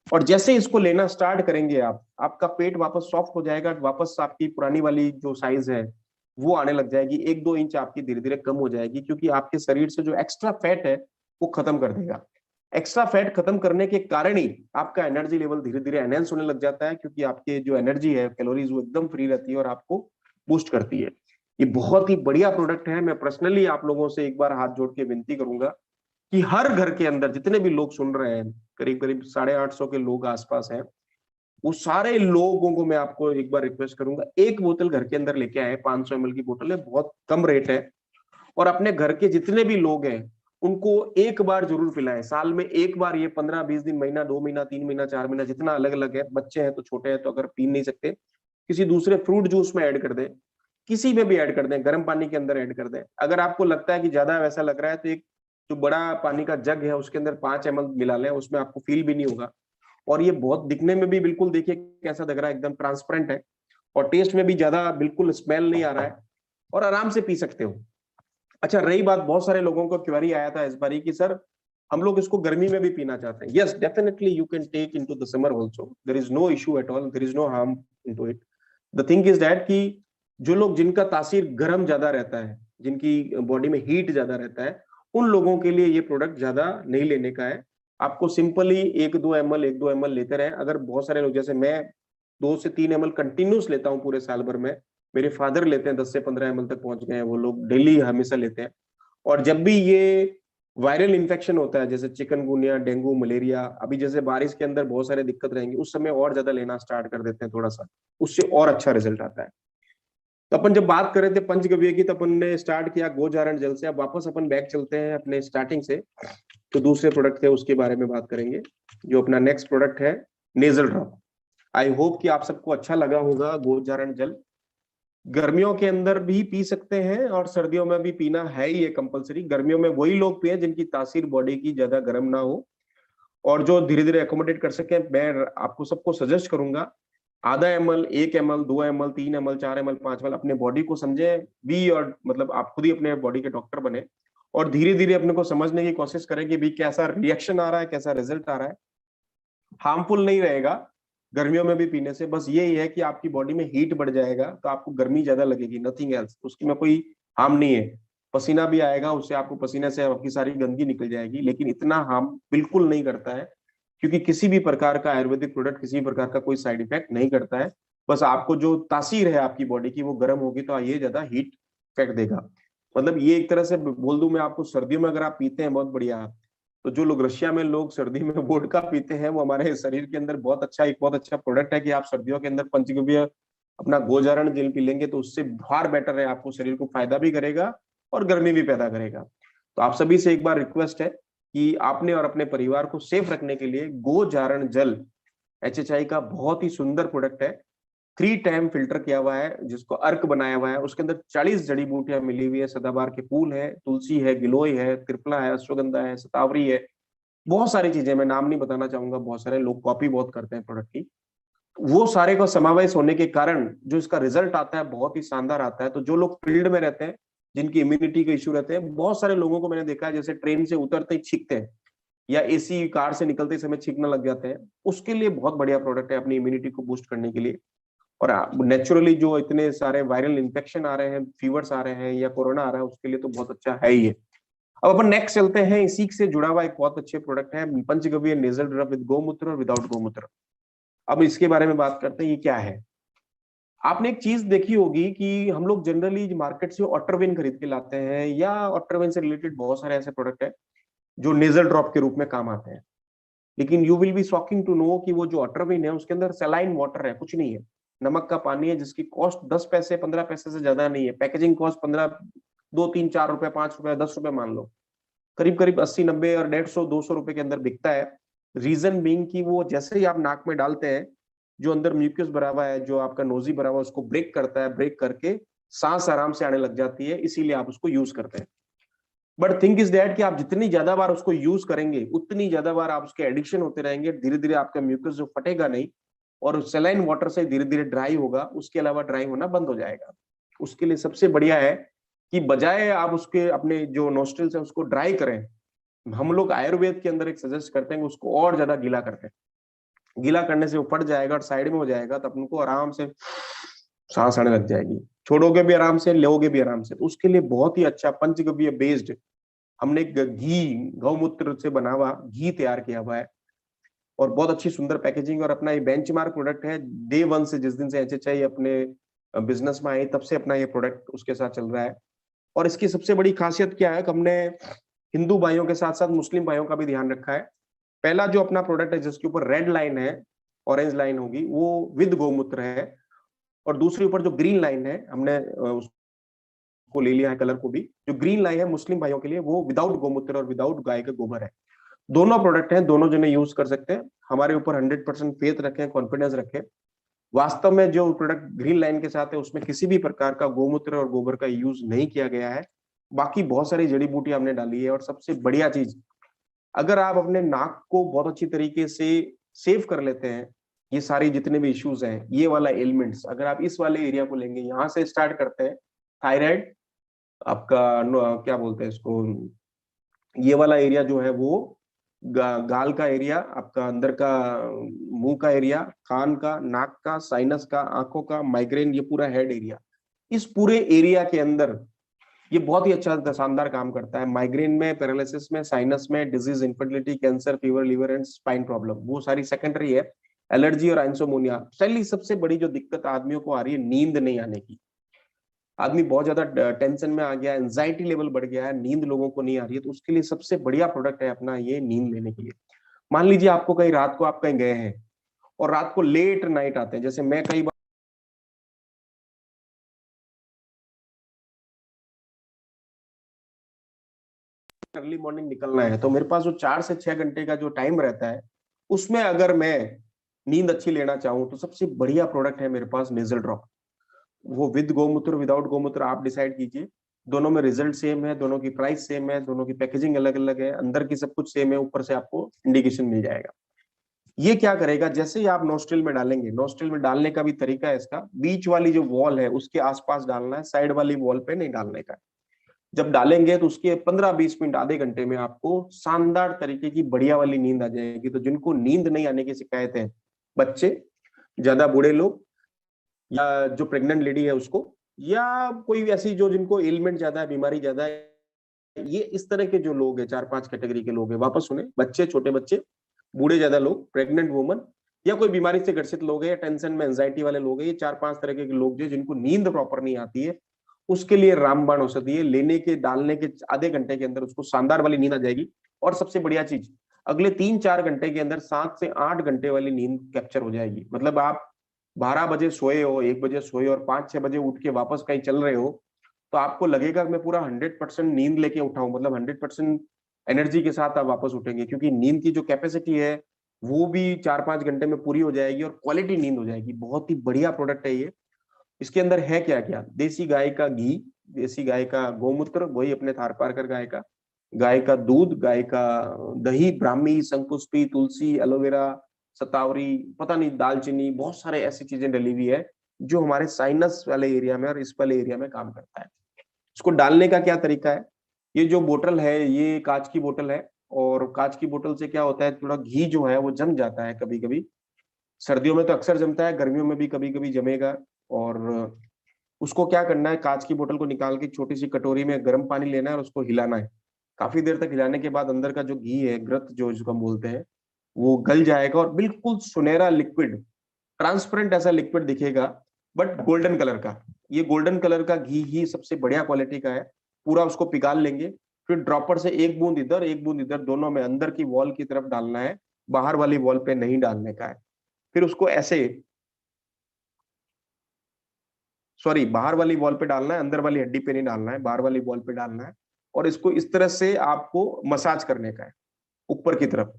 और जैसे इसको लेना स्टार्ट करेंगे आप, आपका पेट वापस सॉफ्ट हो जाएगा, वापस आपकी पुरानी वाली जो साइज है वो आने लग जाएगी, 1-2 इंच आपकी धीरे धीरे कम हो जाएगी, क्योंकि आपके शरीर से जो एक्स्ट्रा फैट है वो खत्म कर देगा। एक्स्ट्रा फैट खत्म करने के कारण ही आपका एनर्जी लेवल धीरे धीरे एनहेंस होने लग जाता है, क्योंकि आपके जो एनर्जी है, कैलोरीज, वो एकदम फ्री रहती है और आपको बूस्ट करती है। ये बहुत ही बढ़िया प्रोडक्ट है। मैं पर्सनली आप लोगों से एक बार हाथ जोड़ के विनती करूंगा कि हर घर के अंदर जितने भी लोग सुन रहे हैं, करीब करीब 850 के लोग आसपास हैं, वो सारे लोगों को मैं आपको एक बार रिक्वेस्ट करूंगा, एक बोतल घर के अंदर लेके आए, 500 ml की बोतल है, बहुत कम रेट है, और अपने घर के जितने भी लोग हैं उनको एक बार जरूर पिलाएं, साल में एक बार। ये 15-20 दिन, महीना, 2 महीना, 3 महीना, 4 महीना, जितना अलग अलग है, बच्चे हैं तो छोटे हैं तो अगर पी नहीं सकते, किसी दूसरे फ्रूट जूस में ऐड कर दें, किसी में भी ऐड कर दें, गर्म पानी के अंदर ऐड कर दें। अगर आपको लगता है कि ज्यादा वैसा लग रहा है तो एक जो बड़ा पानी का जग है उसके अंदर 5 ml मिला लें, उसमें आपको फील भी नहीं होगा, और ये बहुत दिखने में भी बिल्कुल, देखिए कैसा लग रहा है, एकदम ट्रांसपेरेंट है, और टेस्ट में भी ज्यादा बिल्कुल स्मेल नहीं आ रहा है, और आराम से पी सकते हो। अच्छा, रही बात, बहुत सारे लोगों को क्वेरी आया था इस बारी कि सर हम लोग इसको गर्मी में भी पीना चाहते हैं। Yes, definitely you can take into the summer also, there is no issue at all, there is no harm into it. The thing is that कि जो लोग जिनका तासीर गर्म ज्यादा रहता है, जिनकी बॉडी में हीट ज्यादा रहता है, उन लोगों के लिए ये प्रोडक्ट ज्यादा नहीं लेने का है। आपको सिंपली 1-2 ml लेते रहे। अगर बहुत सारे लोग, जैसे मैं 2 से 3 ml कंटिन्यूस लेता हूँ पूरे साल भर में, मेरे फादर लेते हैं 10 से 15 ml तक पहुंच गए हैं, वो लोग डेली हमेशा लेते हैं। और जब भी ये वायरल इन्फेक्शन होता है, जैसे चिकनगुनिया, डेंगू, मलेरिया, अभी जैसे बारिश के अंदर बहुत सारे दिक्कत रहेंगी, उस समय और ज्यादा लेना स्टार्ट कर देते हैं थोड़ा सा, उससे और अच्छा रिजल्ट आता है। तो अपन जब बात कर रहे थे पंचगव्य की, तो अपन ने स्टार्ट किया गोचारण जल से। अब वापस अपन बैक चलते हैं अपने स्टार्टिंग से, तो दूसरे प्रोडक्ट थे उसके बारे में बात करेंगे। जो अपना नेक्स्ट प्रोडक्ट है नेजल ड्रॉप। आई होप कि आप सबको अच्छा लगा होगा। गोचारण जल गर्मियों के अंदर भी पी सकते हैं और सर्दियों में भी पीना है ही, ये कंपलसरी। गर्मियों में वही लोग पिए जिनकी तासीर बॉडी की ज्यादा गर्म ना हो और जो धीरे धीरे एकोमोडेट कर सके। मैं आपको सबको सजेस्ट करूंगा, ½ ml, 1 ml, 2 ml, 3 ml, 4 ml, 5 ml, अपने बॉडी को समझे भी, और मतलब आप खुद ही अपने बॉडी के डॉक्टर बने और धीरे धीरे अपने को समझने की कोशिश करें कि भी कैसा रिएक्शन आ रहा है, कैसा रिजल्ट आ रहा है। हार्मफुल नहीं रहेगा गर्मियों में भी पीने से, बस यही है कि आपकी बॉडी में हीट बढ़ जाएगा तो आपको गर्मी ज्यादा लगेगी, नथिंग एल्स। उसकी में कोई हार्म नहीं है। पसीना भी आएगा उससे, आपको पसीने से आपकी सारी गंदगी निकल जाएगी, लेकिन इतना हार्म बिल्कुल नहीं करता है, क्योंकि किसी भी प्रकार का आयुर्वेदिक प्रोडक्ट किसी भी प्रकार का कोई साइड इफेक्ट नहीं करता है। बस आपको जो तासीर है आपकी बॉडी की वो गर्म होगी तो ये ज्यादा हीट इफेक्ट देगा। मतलब ये एक तरह से बोल दूं मैं आपको, सर्दियों में अगर आप पीते हैं बहुत बढ़िया। तो जो लोग रशिया में लोग सर्दी में वोडका पीते हैं, वो हमारे शरीर के अंदर एक बहुत अच्छा प्रोडक्ट है कि आप सर्दियों के अंदर पंचगव्य अपना गोचारण जेल पी लेंगे तो उससे फार बेटर है, आपको शरीर को फायदा भी करेगा और गर्मी भी पैदा करेगा। तो आप सभी से एक बार रिक्वेस्ट है कि आपने और अपने परिवार को सेफ रखने के लिए गोचारण जल HHI का बहुत ही सुंदर प्रोडक्ट है। 3 टाइम फिल्टर किया हुआ है, जिसको अर्क बनाया हुआ है। उसके अंदर 40 जड़ी बूटियां मिली हुई है, सदाबहार के फूल है, तुलसी है, गिलोय है, त्रिफला है, अश्वगंधा है, शतावरी है, बहुत सारी चीजें, मैं नाम नहीं बताना चाहूंगा। बहुत सारे लोग कॉपी बहुत करते हैं प्रोडक्ट की। वो सारे का समावेश होने के कारण जो इसका रिजल्ट आता है बहुत ही शानदार आता है। तो जो लोग फील्ड में रहते हैं, जिनकी इम्यूनिटी के इश्यू रहते हैं, बहुत सारे लोगों को मैंने देखा है जैसे ट्रेन से उतरते ही छींकते हैं या AC कार से निकलते समय छींकने लग जाते हैं, उसके लिए बहुत बढ़िया प्रोडक्ट है अपनी इम्यूनिटी को बूस्ट करने के लिए। और नेचुरली जो इतने सारे वायरल इन्फेक्शन आ रहे हैं, फीवर्स आ रहे हैं या कोरोना आ रहा है, उसके लिए तो बहुत अच्छा है ही है। अब अपन नेक्स्ट चलते हैं, इसी से जुड़ा हुआ एक बहुत अच्छे प्रोडक्ट है पंचगव्य नेजल ड्रॉप विद गोमूत्र और विदाउट गोमूत्र। अब इसके बारे में बात करते हैं, ये क्या है। आपने एक चीज देखी होगी कि हम लोग जनरली मार्केट से ऑट्रविन खरीद के लाते हैं, या ऑट्रविन से रिलेटेड बहुत सारे ऐसे प्रोडक्ट है जो नेजल ड्रॉप के रूप में काम आते हैं। लेकिन you will be shocking to know कि वो जो ऑट्रविन है उसके अंदर सलाइन वाटर है, कुछ नहीं है, नमक का पानी है, जिसकी कॉस्ट 10 पैसे 15 पैसे से ज्यादा नहीं है। पैकेजिंग कॉस्ट 15, 2 3 4 रुपए, 5 रुपए, 10 रुपए मान लो, करीब करीब 80 90 और 150 200 रुपए के अंदर बिकता है। रीजन बीइंग कि वो जैसे ही आप नाक में डालते हैं, जो अंदर म्यूकस भरा हुआ है, जो आपका नोजी भरा हुआ है, उसको ब्रेक करता है, ब्रेक करके सांस आराम से आने लग जाती है, इसीलिए आप उसको यूज करते हैं। बट थिंक इज दैट कि आप जितनी ज्यादा बार उसको यूज करेंगे, उतनी ज्यादा बार आप उसके एडिक्शन होते रहेंगे। धीरे धीरे आपका म्यूकस जो फटेगा नहीं और सलाइन वाटर से धीरे धीरे ड्राई होगा, उसके अलावा ड्राई होना बंद हो जाएगा। उसके लिए सबसे बढ़िया है कि बजाय आप उसके अपने जो नोस्ट्रिल्स है उसको ड्राई करें, हम लोग आयुर्वेद के अंदर एक सजेस्ट करते हैं कि उसको और ज्यादा गीला करते हैं। गीला करने से वो फट जाएगा और साइड में हो जाएगा, तो अपन को आराम से सांस आने लग जाएगी, छोड़ोगे भी आराम से, लोगे भी आराम से। तो उसके लिए बहुत ही अच्छा पंचगव्य बेस्ड हमने घी, गौमूत्र से बना हुआ घी तैयार किया हुआ है और बहुत अच्छी सुंदर पैकेजिंग। और अपना ये बेंचमार्क प्रोडक्ट है, डे 1 से, जिस दिन से HHI अपने बिजनेस में आई, तब से अपना ये प्रोडक्ट उसके साथ चल रहा है। और इसकी सबसे बड़ी खासियत क्या है कि हमने हिंदू भाइयों के साथ साथ मुस्लिम भाइयों का भी ध्यान रखा है। पहला जो अपना प्रोडक्ट है जिसके ऊपर रेड लाइन है, ऑरेंज लाइन होगी, वो विद गोमूत्र है। और दूसरे ऊपर जो ग्रीन लाइन है, हमने उसको ले लिया है कलर को भी, जो ग्रीन लाइन है मुस्लिम भाइयों के लिए, वो विदाउट गोमूत्र और विदाउट गाय का गोबर है। दोनों प्रोडक्ट हैं, दोनों जने यूज कर सकते हैं। हमारे ऊपर 100% फेथ रखें, कॉन्फिडेंस रखें। वास्तव में जो प्रोडक्ट ग्रीन लाइन के साथ है उसमें किसी भी प्रकार का गोमूत्र और गोबर का यूज नहीं किया गया है। बाकी बहुत सारी जड़ी बूटी हमने डाली है। और सबसे बढ़िया चीज, अगर आप अपने नाक को बहुत अच्छी तरीके से सेव कर लेते हैं, ये सारी जितने भी इश्यूज हैं, ये वाला एलिमेंट्स, अगर आप इस वाले एरिया को लेंगे, यहाँ से स्टार्ट करते हैं, थायराइड आपका क्या बोलते हैं इसको, ये वाला एरिया जो है वो गाल का एरिया, आपका अंदर का मुंह का एरिया, कान का, नाक का, साइनस का, आंखों का, माइग्रेन, ये पूरा हेड एरिया, इस पूरे एरिया के अंदर ये बहुत ही अच्छा शानदार काम करता है। माइग्रेन में, पैरालिसिस में, साइनस में, disease, infertility, cancer, fever, liver and spine problem, वो सारी सेकेंडरी है। एलर्जी और इंसोमोनिया। पहली सबसे बड़ी जो दिक्कत आदमियों को आ रही है, नींद नहीं आने की। आदमी बहुत ज्यादा टेंशन में आ गया, एंजाइटी लेवल बढ़ गया है, नींद लोगों को नहीं आ रही है, तो उसके लिए सबसे बढ़िया प्रोडक्ट है अपना ये नींद लेने के लिए। मान लीजिए आपको कहीं रात को आप कहीं गए हैं और रात को लेट नाइट आते हैं, जैसे मैं कई बार अर्ली मॉर्निंग निकलना है, तो मेरे पास जो 4 से 6 घंटे का जो टाइम रहता है, उसमें अगर मैं नींद अच्छी लेना चाहूँ तो सबसे बढ़िया प्रोडक्ट है मेरे पास नेजल ड्रॉप। वो विद गोमूत्र, विदाउट गोमूत्र, आप डिसाइड कीजिए। दोनों में रिजल्ट सेम है, दोनों की प्राइस सेम है, दोनों की पैकेजिंग अलग अलग है, अंदर की सब कुछ सेम है, ऊपर से आपको इंडिकेशन मिल जाएगा। ये क्या करेगा, जैसे ही आप नोस्ट्रिल में डालेंगे, नोस्ट्रिल में डालने का भी तरीका है इसका, बीच वाली जो वॉल है उसके आसपास डालना है, साइड वाली वॉल पे नहीं डालने का। जब डालेंगे तो उसके 15-20 मिनट, आधे घंटे में आपको शानदार तरीके की बढ़िया वाली नींद आ जाएगी। तो जिनको नींद नहीं आने की शिकायत है, बच्चे, ज्यादा बूढ़े लोग, या जो प्रेग्नेंट लेडी है उसको, या कोई ऐसी जो जिनको एलिमेंट ज्यादा है, बीमारी ज्यादा है, ये इस तरह के जो लोग हैं, 4-5 कैटेगरी के लोग हैं, वापस सुने, बच्चे, छोटे बच्चे, बूढ़े ज्यादा लोग, प्रेग्नेंट वुमन, या कोई बीमारी से ग्रसित लोग हैं, या टेंशन में एंजाइटी वाले लोग हैं, ये 4-5 तरह के लोग जो जिनको नींद प्रॉपर नहीं आती है, उसके लिए रामबाण औषधि है। लेने के, डालने के आधे घंटे के अंदर उसको शानदार वाली नींद आ जाएगी। और सबसे बढ़िया चीज, अगले 3-4 घंटे के अंदर 7 से 8 घंटे वाली नींद कैप्चर हो जाएगी। मतलब आप 12 बजे सोए हो, 1 बजे सोए और 5-6 बजे उठ के वापस कहीं चल रहे हो, तो आपको लगेगा कि मैं पूरा 100% नींद लेके उठा हूं, मतलब 100% एनर्जी के साथ आप वापस उठेंगे, क्योंकि नींद की जो कैपेसिटी है वो भी 4-5 घंटे में पूरी हो जाएगी और क्वालिटी नींद हो जाएगी। बहुत ही बढ़िया प्रोडक्ट है ये। इसके अंदर है क्या क्या, देसी गाय का घी, देसी गाय का गोमूत्र, वही अपने थार पारकर गाय का दूध, गाय का दही, ब्राह्मी, शंकुष्पी, तुलसी, एलोवेरा, सतावरी, पता नहीं, दालचीनी, बहुत सारे ऐसी चीजें डली हुई है जो हमारे साइनस वाले एरिया में और इस वाले एरिया में काम करता है। इसको डालने का क्या तरीका है, ये जो बोतल है ये कांच की बोतल है, और कांच की बोतल से क्या होता है, थोड़ा घी जो है वो जम जाता है कभी कभी। सर्दियों में तो अक्सर जमता है, गर्मियों में भी कभी कभी जमेगा। और उसको क्या करना है, कांच की बोतल को निकाल के छोटी सी कटोरी में गर्म पानी लेना है और उसको हिलाना है। काफी देर तक हिलाने के बाद अंदर का जो घी है, घृत जो जिसको हम बोलते हैं, वो गल जाएगा और बिल्कुल सुनहरा लिक्विड, ट्रांसपेरेंट ऐसा लिक्विड दिखेगा, बट गोल्डन कलर का। ये गोल्डन कलर का घी ही सबसे बढ़िया क्वालिटी का है। पूरा उसको पिघाल लेंगे, फिर ड्रॉपर से एक बूंद इधर एक बूंद इधर, दोनों में अंदर की वॉल की तरफ डालना है, बाहर वाली वॉल पे नहीं डालने का है। फिर उसको ऐसे, सॉरी, बाहर वाली वॉल पे डालना है, अंदर वाली हड्डी पे नहीं डालना है, बाहर वाली वॉल पे डालना है। और इसको इस तरह से आपको मसाज करने का है, ऊपर की तरफ,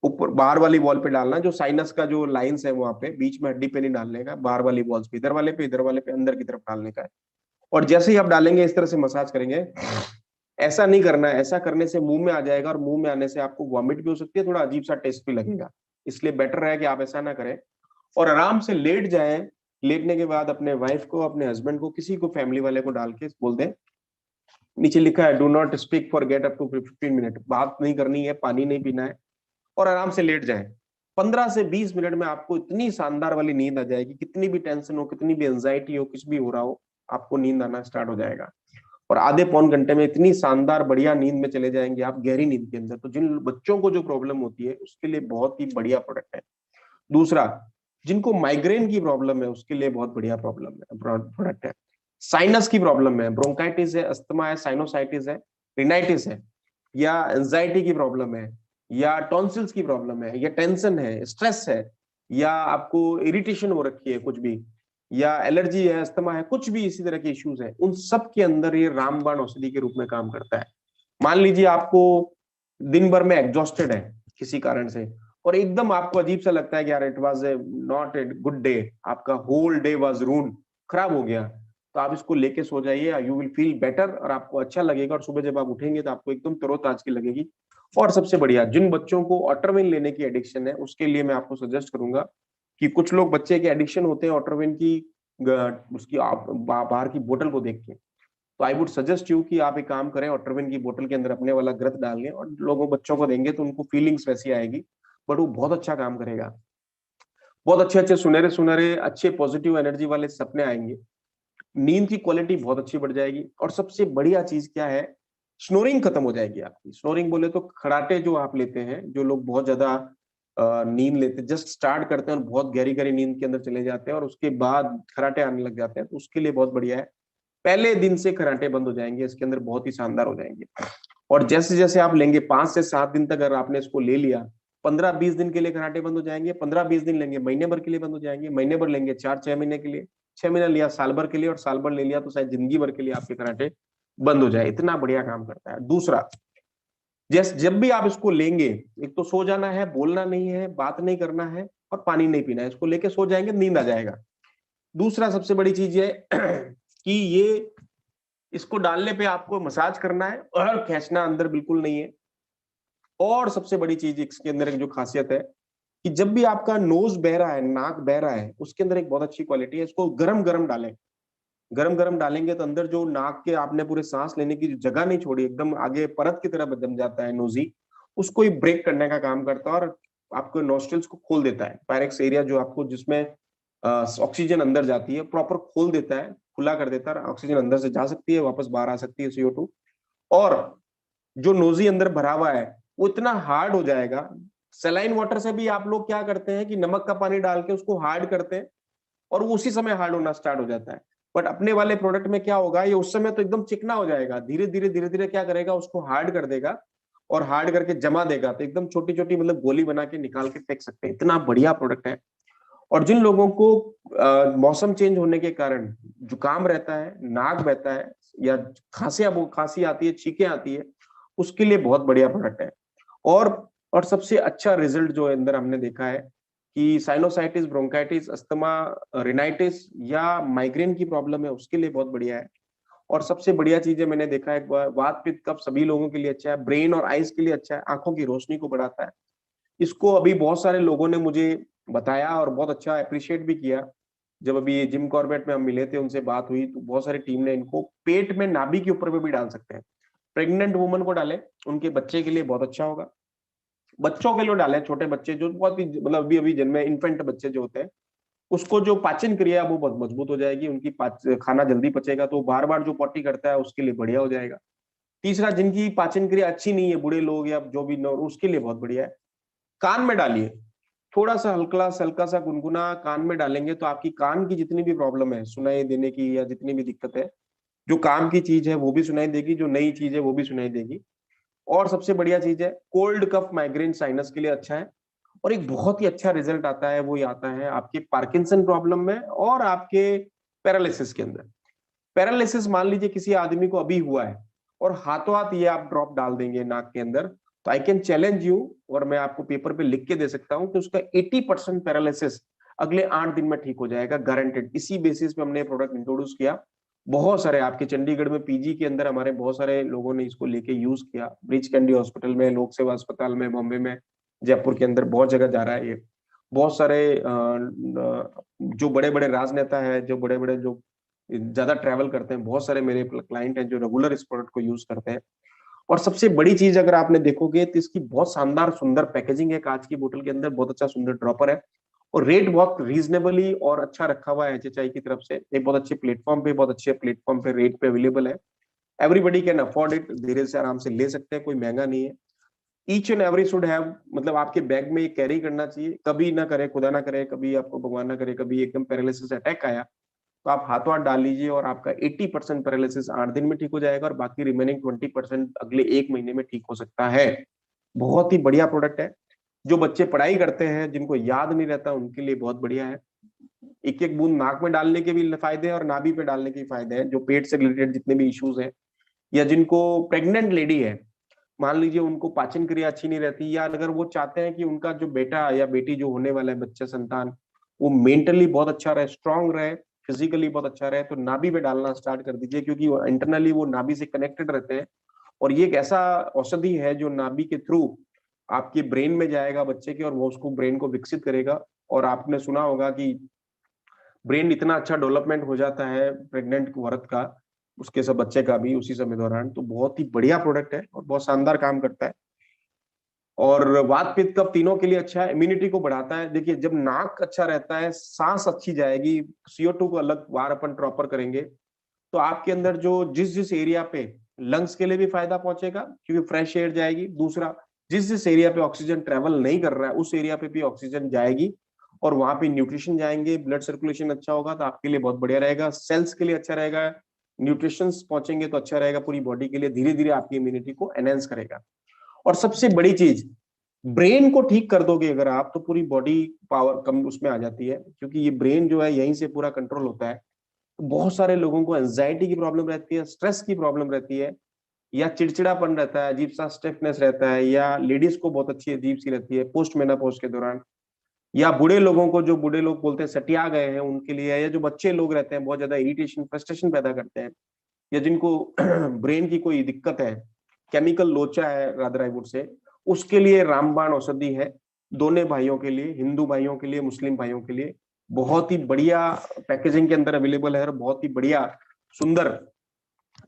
ऊपर बाहर वाली वॉल पे डालना है, जो साइनस का जो लाइंस है वहां पे, बीच में हड्डी पे नहीं डालने का, बाहर वाली वॉल्स पे, इधर वाले पे, इधर वाले पे, अंदर की तरफ डालने का है। और जैसे ही आप डालेंगे इस तरह से मसाज करेंगे, ऐसा नहीं करना है, ऐसा करने से मुंह में आ जाएगा और मुंह में आने से आपको वॉमिट भी हो सकती है, थोड़ा अजीब सा टेस्ट भी लगेगा। इसलिए बेटर है कि आप ऐसा ना करें और आराम से लेट जाएं। लेटने के बाद अपने वाइफ को, अपने हस्बैंड को, किसी को फैमिली वाले को डाल के बोल दें, नीचे लिखा है do not speak for get up to 15 minute, बात नहीं करनी है, पानी नहीं पीना है, और आराम से लेट जाएं। 15 से 20 मिनट में आपको इतनी शानदार वाली नींद आ जाएगी, कितनी भी टेंशन हो, कितनी भी एंजाइटी हो, कुछ भी हो रहा हो, आपको नींद आना स्टार्ट हो जाएगा। और आधे पौन घंटे में इतनी शानदार बढ़िया नींद में चले जाएंगे आप, गहरी नींद के अंदर। तो जिन बच्चों को जो प्रॉब्लम होती है उसके लिए बहुत ही बढ़िया प्रोडक्ट है। दूसरा, जिनको माइग्रेन की प्रॉब्लम है उसके लिए बहुत बढ़िया प्रॉब्लम है, प्रोडक्ट है। साइनस की प्रॉब्लम है, ब्रोंकाइटिस है, अस्थमा है, साइनोसाइटिस है, रिनाइटिस है, या एंजाइटी की प्रॉब्लम है, या टॉन्सिल्स की प्रॉब्लम है, या टेंशन है, स्ट्रेस है, या आपको इरिटेशन हो रखी है कुछ भी, या एलर्जी है, अस्थमा है, कुछ भी इसी तरह के इश्यूज है, उन सब के अंदर ये रामबाण औषधि के रूप में काम करता है। मान लीजिए आपको दिन भर में एग्जॉस्टेड है किसी कारण से, और एकदम आपको अजीब सा लगता है कि यार it was a not a good day, आपका होल डे वाज रून्ड, खराब हो गया, तो आप इसको लेके सो जाइए, यू विल फील बेटर, और आपको अच्छा लगेगा, और सुबह जब आप उठेंगे तो आपको एकदम तरोताजगी लगेगी। और सबसे बढ़िया, जिन बच्चों को ऑटरविन लेने की एडिक्शन है उसके लिए मैं आपको सजेस्ट करूंगा कि कुछ लोग बच्चे के एडिक्शन होते हैं ऑटरविन की, उसकी बाहर की बोतल को देख के, तो आई वुड सजेस्ट यू कि आप एक काम करें, ऑट्रोविन की बोतल के अंदर अपने वाला ग्रंथ डाल लें और लोगों बच्चों को देंगे तो उनको फीलिंग्स वैसी आएगी, बट वो बहुत अच्छा काम करेगा। बहुत अच्छे अच्छे सुनहरे सुनहरे अच्छे पॉजिटिव एनर्जी वाले सपने आएंगे, नींद की क्वालिटी बहुत अच्छी बढ़ जाएगी। और सबसे बढ़िया चीज क्या है, स्नोरिंग खत्म हो जाएगी आपकी। स्नोरिंग बोले तो खराटे जो आप लेते हैं, जो लोग बहुत ज्यादा नींद लेते हैं, जस्ट स्टार्ट करते हैं और बहुत गहरी गहरी नींद के अंदर चले जाते हैं और उसके बाद खराटे आने लग जाते हैं, तो उसके लिए बहुत बढ़िया है। पहले दिन से खराटे बंद हो जाएंगे, इसके अंदर बहुत ही शानदार हो जाएंगे। और जैसे जैसे आप लेंगे 5 से 7 दिन तक अगर आपने इसको ले लिया, 15-20 दिन के लिए खराटे बंद हो जाएंगे, 15-20 दिन लेंगे महीने भर के लिए बंद हो जाएंगे, महीने भर लेंगे 4-6 महीने के लिए, 6 महीना लिया साल भर के लिए, और साल भर ले लिया तो शायद जिंदगी भर के लिए आपके कराटे बंद हो जाए। इतना बढ़िया काम करता है। दूसरा, जब भी आप इसको लेंगे, एक तो सो जाना है, बोलना नहीं है, बात नहीं करना है और पानी नहीं पीना है। इसको लेके सो जाएंगे, नींद आ जाएगा। दूसरा सबसे बड़ी चीज है कि ये इसको डालने पे आपको मसाज करना है और खींचना अंदर बिल्कुल नहीं है। और सबसे बड़ी चीज इसके अंदर एक जो खासियत है कि जब भी आपका नोज बह रहा है, नाक बह रहा है, उसके अंदर एक बहुत अच्छी क्वालिटी है, इसको गरम गरम डालें। गरम गरम डालेंगे तो अंदर जो नाक के आपने पूरे सांस लेने की जो जगह नहीं छोड़ी, एकदम आगे परत की तरह जम जाता है नोजी, उसको ही ब्रेक करने का काम करता है और आपको नोस्ट्रल्स को खोल देता है। पैरेक्स एरिया जो आपको जिसमें ऑक्सीजन अंदर जाती है, प्रॉपर खोल देता है, खुला कर देता है। ऑक्सीजन अंदर से जा सकती है, वापस बाहर आ सकती है CO2। और जो नोजी अंदर भरा हुआ है वो इतना हार्ड हो जाएगा। सलाइन वाटर से भी आप लोग क्या करते हैं कि नमक का पानी डाल के उसको हार्ड करते हैं और वो उसी समय हार्ड होना स्टार्ट हो जाता है। बट अपने वाले प्रोडक्ट में क्या होगा, ये उस समय तो एकदम चिकना हो जाएगा, धीरे धीरे धीरे धीरे क्या करेगा, उसको हार्ड कर देगा और हार्ड करके जमा देगा, तो एकदम छोटी छोटी मतलब गोली बना के निकाल के फेंक सकते हैं। इतना बढ़िया प्रोडक्ट है। और जिन लोगों को मौसम चेंज होने के कारण जुकाम रहता है, नाक बहता है या खांसी आती है, छींकें आती है, उसके लिए बहुत बढ़िया प्रोडक्ट है। और सबसे अच्छा रिजल्ट जो अंदर हमने देखा है कि साइनोसाइटिस, ब्रोंकाइटिस, अस्थमा, रिनाइटिस या माइग्रेन की प्रॉब्लम है, उसके लिए बहुत बढ़िया है। और सबसे बढ़िया चीज है, मैंने देखा है वात पित्त कफ सभी लोगों के लिए अच्छा है, ब्रेन और आईज के लिए अच्छा है, आंखों की रोशनी को बढ़ाता है। इसको अभी बहुत सारे लोगों ने मुझे बताया और बहुत अच्छा अप्रिशिएट भी किया। जब अभी जिम कॉर्बेट में हम मिले थे, उनसे बात हुई, तो बहुत सारी टीम ने इनको पेट में, नाभि के ऊपर में भी डाल सकते हैं। प्रेग्नेंट वुमन को डालें, उनके बच्चे के लिए बहुत अच्छा होगा। बच्चों के लिए डालें, छोटे बच्चे जो बहुत ही मतलब अभी अभी जन्मे इन्फेंट बच्चे जो होते हैं, उसको जो पाचन क्रिया वो बहुत मजबूत हो जाएगी, उनकी खाना जल्दी पचेगा, तो बार बार जो पॉटी करता है उसके लिए बढ़िया हो जाएगा। तीसरा, जिनकी पाचन क्रिया अच्छी नहीं है, बूढ़े लोग या जो भी, उसके लिए बहुत बढ़िया है। कान में डालिए, थोड़ा सा हल्का सा गुनगुना कान में डालेंगे तो आपकी कान की जितनी भी प्रॉब्लम है, सुनाई देने की या जितनी भी दिक्कत है, जो काम की चीज है वो भी सुनाई देगी, जो नई चीज है वो भी सुनाई देगी। और सबसे बढ़िया चीज है, कोल्ड कफ माइग्रेन साइनस के लिए अच्छा है। और एक बहुत ही अच्छा रिजल्ट आता है, वो आता है आपके पार्किंसन प्रॉब्लम में और आपके पैरालिसिस के अंदर। पैरालिसिस मान लीजिए किसी आदमी को अभी हुआ है और हाथों हाथ ये आप ड्रॉप डाल देंगे नाक के अंदर, तो आई कैन चैलेंज यू, और मैं आपको पेपर पे लिख के दे सकता हूं कि उसका 80% पैरालिसिस अगले 8 दिन में ठीक हो जाएगा, गारंटेड। इसी बेसिस पे हमने प्रोडक्ट इंट्रोड्यूस किया। बहुत सारे आपके चंडीगढ़ में PG के अंदर हमारे बहुत सारे लोगों ने इसको लेके यूज किया, ब्रीच कैंडी हॉस्पिटल में, लोक सेवा अस्पताल में, बॉम्बे में, जयपुर के अंदर बहुत जगह जा रहा है ये। बहुत सारे जो बड़े बड़े राजनेता है, जो बड़े बड़े जो ज्यादा ट्रैवल करते हैं, बहुत सारे मेरे क्लाइंट हैं जो रेगुलर इस प्रोडक्ट को यूज करते हैं। और सबसे बड़ी चीज अगर आपने देखोगे तो इसकी बहुत शानदार सुंदर पैकेजिंग है, कांच की बोतल के अंदर बहुत अच्छा सुंदर ड्रॉपर है, और रेट बहुत रीजनेबली और अच्छा रखा हुआ है HHI की तरफ से। एक बहुत अच्छे प्लेटफॉर्म पे रेट पे अवेलेबल है। एवरीबडी कैन अफोर्ड इट, धीरे से आराम से ले सकते हैं, कोई महंगा नहीं है। Each and every should have, मतलब आपके बैग में ये कैरी करना चाहिए। कभी ना करे, खुदा ना करे, कभी आपको भगवान ना करे कभी एकदम पैरालिसिस अटैक आया, तो आप हाथों हाथ डाल लीजिए और आपका 80% पैरालिसिस 8 दिन में ठीक हो जाएगा और बाकी रिमेनिंग 20% अगले 1 महीने में ठीक हो सकता है। बहुत ही बढ़िया प्रोडक्ट है। जो बच्चे पढ़ाई करते हैं, जिनको याद नहीं रहता, उनके लिए बहुत बढ़िया है। एक एक बूंद नाक में डालने के भी फायदे हैं और नाभि पे डालने के फायदे हैं, जो पेट से रिलेटेड जितने भी इश्यूज हैं, या जिनको प्रेग्नेंट लेडी है, मान लीजिए उनको पाचन क्रिया अच्छी नहीं रहती, या अगर वो चाहते हैं कि उनका जो बेटा या बेटी जो होने वाला है, बच्चा संतान, वो मेंटली बहुत अच्छा रहे, स्ट्रांग रहे, फिजिकली बहुत अच्छा रहे, तो नाभि पे डालना स्टार्ट कर दीजिए, क्योंकि वो इंटरनली वो नाभि से कनेक्टेड रहते हैं। और ये एक ऐसा औषधि है जो नाभि के थ्रू आपके ब्रेन में जाएगा बच्चे के, और वो उसको ब्रेन को विकसित करेगा। और आपने सुना होगा कि ब्रेन इतना अच्छा डेवलपमेंट हो जाता है प्रेग्नेंट औरत का उसके सब बच्चे का भी उसी समय दौरान। तो बहुत ही बढ़िया प्रोडक्ट है और बहुत शानदार काम करता है। और वात पित्त कफ तीनों के लिए अच्छा है, इम्यूनिटी को बढ़ाता है। देखिए जब नाक अच्छा रहता है, सांस अच्छी जाएगी, CO2 को अलग बाहर अपन प्रॉपर करेंगे, तो आपके अंदर जो जिस जिस एरिया पे लंग्स के लिए भी फायदा पहुंचेगा क्योंकि फ्रेश एयर जाएगी। दूसरा, जिस जिस एरिया पे ऑक्सीजन ट्रेवल नहीं कर रहा है उस एरिया पे भी ऑक्सीजन जाएगी और वहां पे न्यूट्रिशन जाएंगे, ब्लड सर्कुलेशन अच्छा होगा तो आपके लिए बहुत बढ़िया रहेगा, सेल्स के लिए अच्छा रहेगा, न्यूट्रिशन पहुंचेंगे तो अच्छा रहेगा पूरी बॉडी के लिए, धीरे धीरे आपकी इम्यूनिटी को एनहेंस करेगा। और सबसे बड़ी चीज, ब्रेन को ठीक कर दोगे अगर आप तो पूरी बॉडी पावर कम उसमें आ जाती है, क्योंकि ये ब्रेन जो है यहीं से पूरा कंट्रोल होता है। तो बहुत सारे लोगों को एंजाइटी की प्रॉब्लम रहती है, स्ट्रेस की प्रॉब्लम रहती है, या चिड़चिड़ापन रहता है, अजीब सा स्टिफनेस रहता है, या लेडीज को बहुत अच्छी अजीब सी रहती है पोस्ट मेनोपॉज के दौरान, या बूढ़े लोगों को, जो बूढ़े लोग बोलते हैं सटिया गए हैं उनके लिए, या जो बच्चे लोग रहते हैं बहुत ज्यादा इरिटेशन फ्रस्ट्रेशन पैदा करते हैं, या जिनको ब्रेन की कोई दिक्कत है, केमिकल लोचा है रादर आई वुड से, उसके लिए रामबाण औषधि है। दोनों भाइयों के लिए, हिंदू भाइयों के लिए, मुस्लिम भाइयों के लिए बहुत ही बढ़िया पैकेजिंग के अंदर अवेलेबल है और बहुत ही बढ़िया सुंदर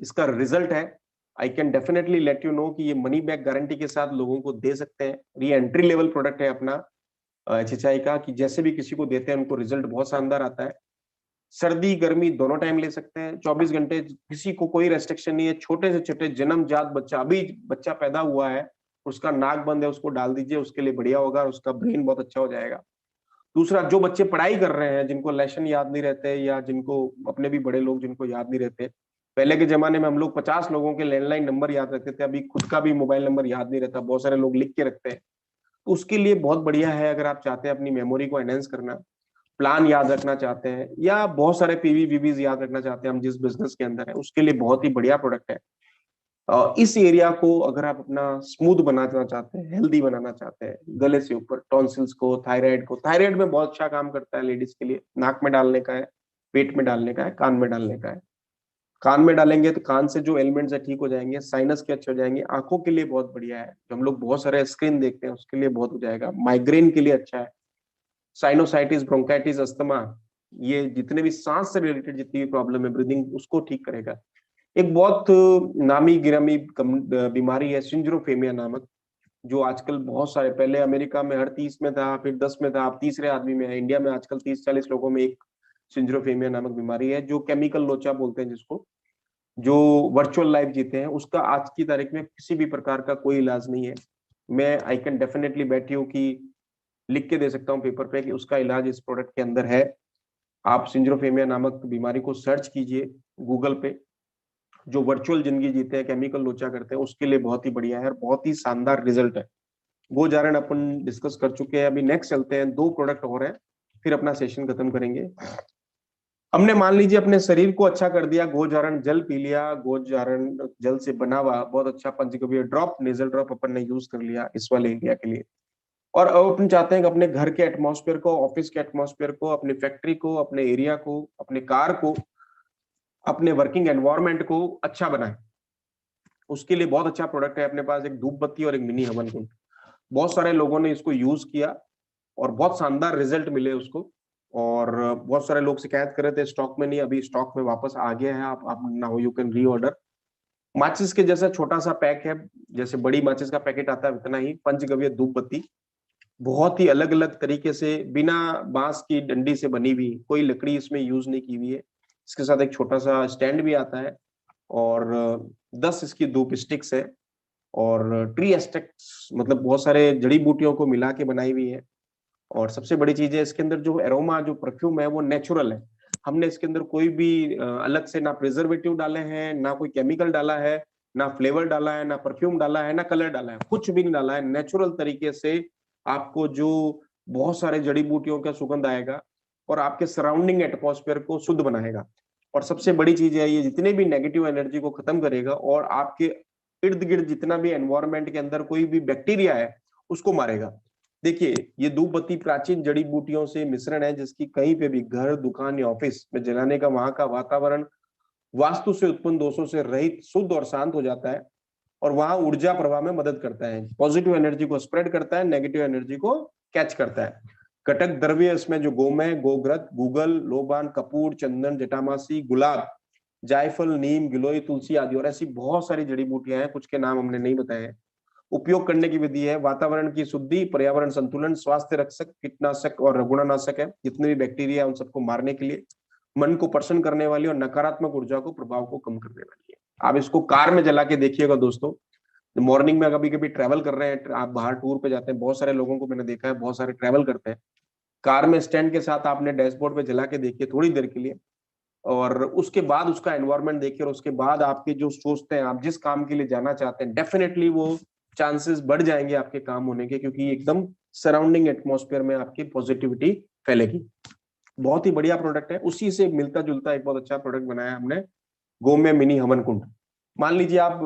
इसका रिजल्ट है। I can definitely let you know कि ये मनी बैक गारंटी के साथ लोगों को दे सकते हैं। ये एंट्री लेवल प्रोडक्ट है अपना HHI का, कि जैसे भी किसी को देते हैं उनको रिजल्ट बहुत शानदार आता है। सर्दी गर्मी दोनों टाइम ले सकते हैं, 24 घंटे, किसी को कोई रेस्ट्रिक्शन नहीं है। छोटे से छोटे जन्मजात बच्चा, अभी बच्चा पैदा हुआ है, उसका नाक बंद है, उसको डाल दीजिए, उसके लिए बढ़िया होगा, उसका ब्रेन बहुत अच्छा हो जाएगा। दूसरा, जो बच्चे पढ़ाई कर रहे हैं, जिनको लेसन याद नहीं रहते, या जिनको अपने भी बड़े लोग जिनको याद नहीं रहते, पहले के जमाने में हम लोग 50 लोगों के लैंडलाइन नंबर याद रखते थे, अभी खुद का भी मोबाइल नंबर याद नहीं रहता, बहुत सारे लोग लिख के रखते हैं। तो उसके लिए बहुत बढ़िया है, अगर आप चाहते हैं अपनी मेमोरी को एनहेंस करना, प्लान याद रखना चाहते हैं, या बहुत सारे पीवी वीवीज याद रखना चाहते हैं हम जिस बिजनेस के अंदर है, उसके लिए बहुत ही बढ़िया प्रोडक्ट है। इस एरिया को अगर आप अपना स्मूथ बनाना चाहते हैं, हेल्दी बनाना चाहते हैं, गले से ऊपर टॉन्सिल्स को, थायराइड को, थायराइड में बहुत अच्छा काम करता है लेडीज के लिए, नाक में डालने का है, पेट में डालने का है, कान में डालने का है। कान में डालेंगे तो कान से जो एलिमेंट्स है ठीक हो जाएंगे, साइनस के अच्छे हो जाएंगे, आंखों के लिए बहुत बढ़िया है, जो हम लोग बहुत सारे स्क्रीन देखते हैं उसके लिए बहुत हो जाएगा, माइग्रेन के लिए अच्छा है, साइनोसाइटिस, ब्रोंकाइटिस, अस्थमा, ये जितने भी सांस से रिलेटेड जितनी भी प्रॉब्लम है ब्रीदिंग, उसको ठीक करेगा। एक बहुत नामी गिरामी बीमारी है सिंड्रोफेमिया नामक, जो आजकल बहुत सारे, पहले अमेरिका में हर 30 में था, फिर 10 में था, अब तीसरे आदमी में है। इंडिया में आजकल 30-40 लोगों में एक सिंड्रोफेमिया नामक बीमारी है, जो केमिकल लोचा बोलते हैं जिसको, जो वर्चुअल लाइफ जीते हैं, उसका आज की तारीख में किसी भी प्रकार का कोई इलाज नहीं है। मैं आई कैन डेफिनेटली बैठी हूँ कि लिख के दे सकता हूँ पेपर पे कि उसका इलाज इस प्रोडक्ट के अंदर है। आप सिंड्रोफेमिया नामक बीमारी को सर्च कीजिए गूगल पे, जो वर्चुअल जिंदगी जीते हैं, केमिकल लोचा करते हैं, उसके लिए बहुत ही बढ़िया है और बहुत ही शानदार रिजल्ट है। गोजारण अपन डिस्कस कर चुके हैं, अभी नेक्स्ट चलते हैं, 2 प्रोडक्ट और हैं, फिर अपना सेशन खत्म करेंगे। हमने मान लीजिए अपने शरीर को अच्छा कर दिया, गोजारण जल पी लिया, गोजारण जल से बना हुआ बहुत अच्छा पंचगव्य ड्रॉप, नेजल ड्रॉप अपन ने यूज कर लिया इस वाले एरिया के लिए। और अब अपन चाहते हैं कि अपने घर के एटमॉस्फेयर को, ऑफिस के एटमॉस्फेयर को, अपनी फैक्ट्री को, अपने एरिया को, अपने कार को, अपने वर्किंग एनवायरनमेंट को अच्छा बनाए। उसके लिए बहुत अच्छा प्रोडक्ट है अपने पास, एक धूप बत्ती और एक मिनी हवन कुंड। बहुत सारे लोगों ने इसको यूज किया और बहुत शानदार रिजल्ट मिले उसको, और बहुत सारे लोग शिकायत कर रहे थे स्टॉक में नहीं, अभी स्टॉक में वापस आ गया है। आप नाउ यू कैन रीऑर्डर। माचिस के जैसा छोटा सा पैक है, जैसे बड़ी माचिस का पैकेट आता है उतना ही, पंचगव्य धूप बत्ती, बहुत ही अलग अलग तरीके से, बिना बांस की डंडी से बनी हुई, कोई लकड़ी इसमें यूज नहीं की हुई है। इसके साथ एक छोटा सा स्टैंड भी आता है, और 10 इसकी धूप स्टिक्स है, और ट्री एक्सट्रैक्ट्स, मतलब बहुत सारे जड़ी बूटियों को मिला के बनाई हुई है। और सबसे बड़ी चीज है इसके अंदर जो एरोमा, जो परफ्यूम है वो नेचुरल है। हमने इसके अंदर कोई भी अलग से ना प्रिजर्वेटिव डाले हैं, ना कोई केमिकल डाला है, ना फ्लेवर डाला है, ना परफ्यूम डाला है, ना कलर डाला है, कुछ भी नहीं डाला है। नेचुरल तरीके से आपको जो बहुत सारे जड़ी बूटियों का सुगंध आएगा और आपके सराउंडिंग एटमॉस्फेयर को शुद्ध बनाएगा। और सबसे बड़ी चीज है, ये जितने भी नेगेटिव एनर्जी को खत्म करेगा और आपके इर्द गिर्द जितना भी एनवायरनमेंट के अंदर कोई भी बैक्टीरिया है उसको मारेगा। देखिए, ये धूप बत्ती प्राचीन जड़ी बूटियों से मिश्रण है, जिसकी कहीं पे भी घर, दुकान या ऑफिस में जलाने का वहां का वातावरण वास्तु से उत्पन्न दोषों से रहित, शुद्ध और शांत हो जाता है, और वहां ऊर्जा प्रवाह में मदद करता है, पॉजिटिव एनर्जी को स्प्रेड करता है, नेगेटिव एनर्जी को कैच करता है। कटक द्रव्य इसमें जो गोमय, गोघृत, गूगल, लोबान, कपूर, चंदन, जटामासी, गुलाब, जायफल, नीम, गिलोय, तुलसी आदि और ऐसी बहुत सारी जड़ी बूटियां हैं, कुछ के नाम हमने नहीं बताए हैं। उपयोग करने की विधि है वातावरण की शुद्धि, पर्यावरण संतुलन, स्वास्थ्य रक्षक, कीटनाशक और गुणनाशक है, जितने भी बैक्टीरिया है उन सबको मारने के लिए, मन को प्रसन्न करने वाली और नकारात्मक ऊर्जा को प्रभाव को कम करने वाली है। आप इसको कार में जला के देखिएगा दोस्तों, मॉर्निंग में कभी कभी ट्रैवल कर रहे हैं आप, बाहर टूर पे जाते हैं, बहुत सारे लोगों को मैंने देखा है, बहुत सारे ट्रैवल करते हैं, कार में स्टैंड के साथ आपने डैशबोर्ड पे जला के देखिए थोड़ी देर के लिए, और उसके बाद उसका एनवायरनमेंट देखिए, और उसके बाद आपके जो सोचते हैं आप जिस काम के लिए जाना चाहते हैं, डेफिनेटली वो चांसेस बढ़ जाएंगे आपके काम होने के, क्योंकि एकदम सराउंडिंग एटमॉस्फेयर में आपकी पॉजिटिविटी फैलेगी। बहुत ही बढ़िया प्रोडक्ट है। उसी से मिलता जुलता एक बहुत अच्छा प्रोडक्ट बनाया हमने, गोम्य मिनी हवन कुंड। मान लीजिए आप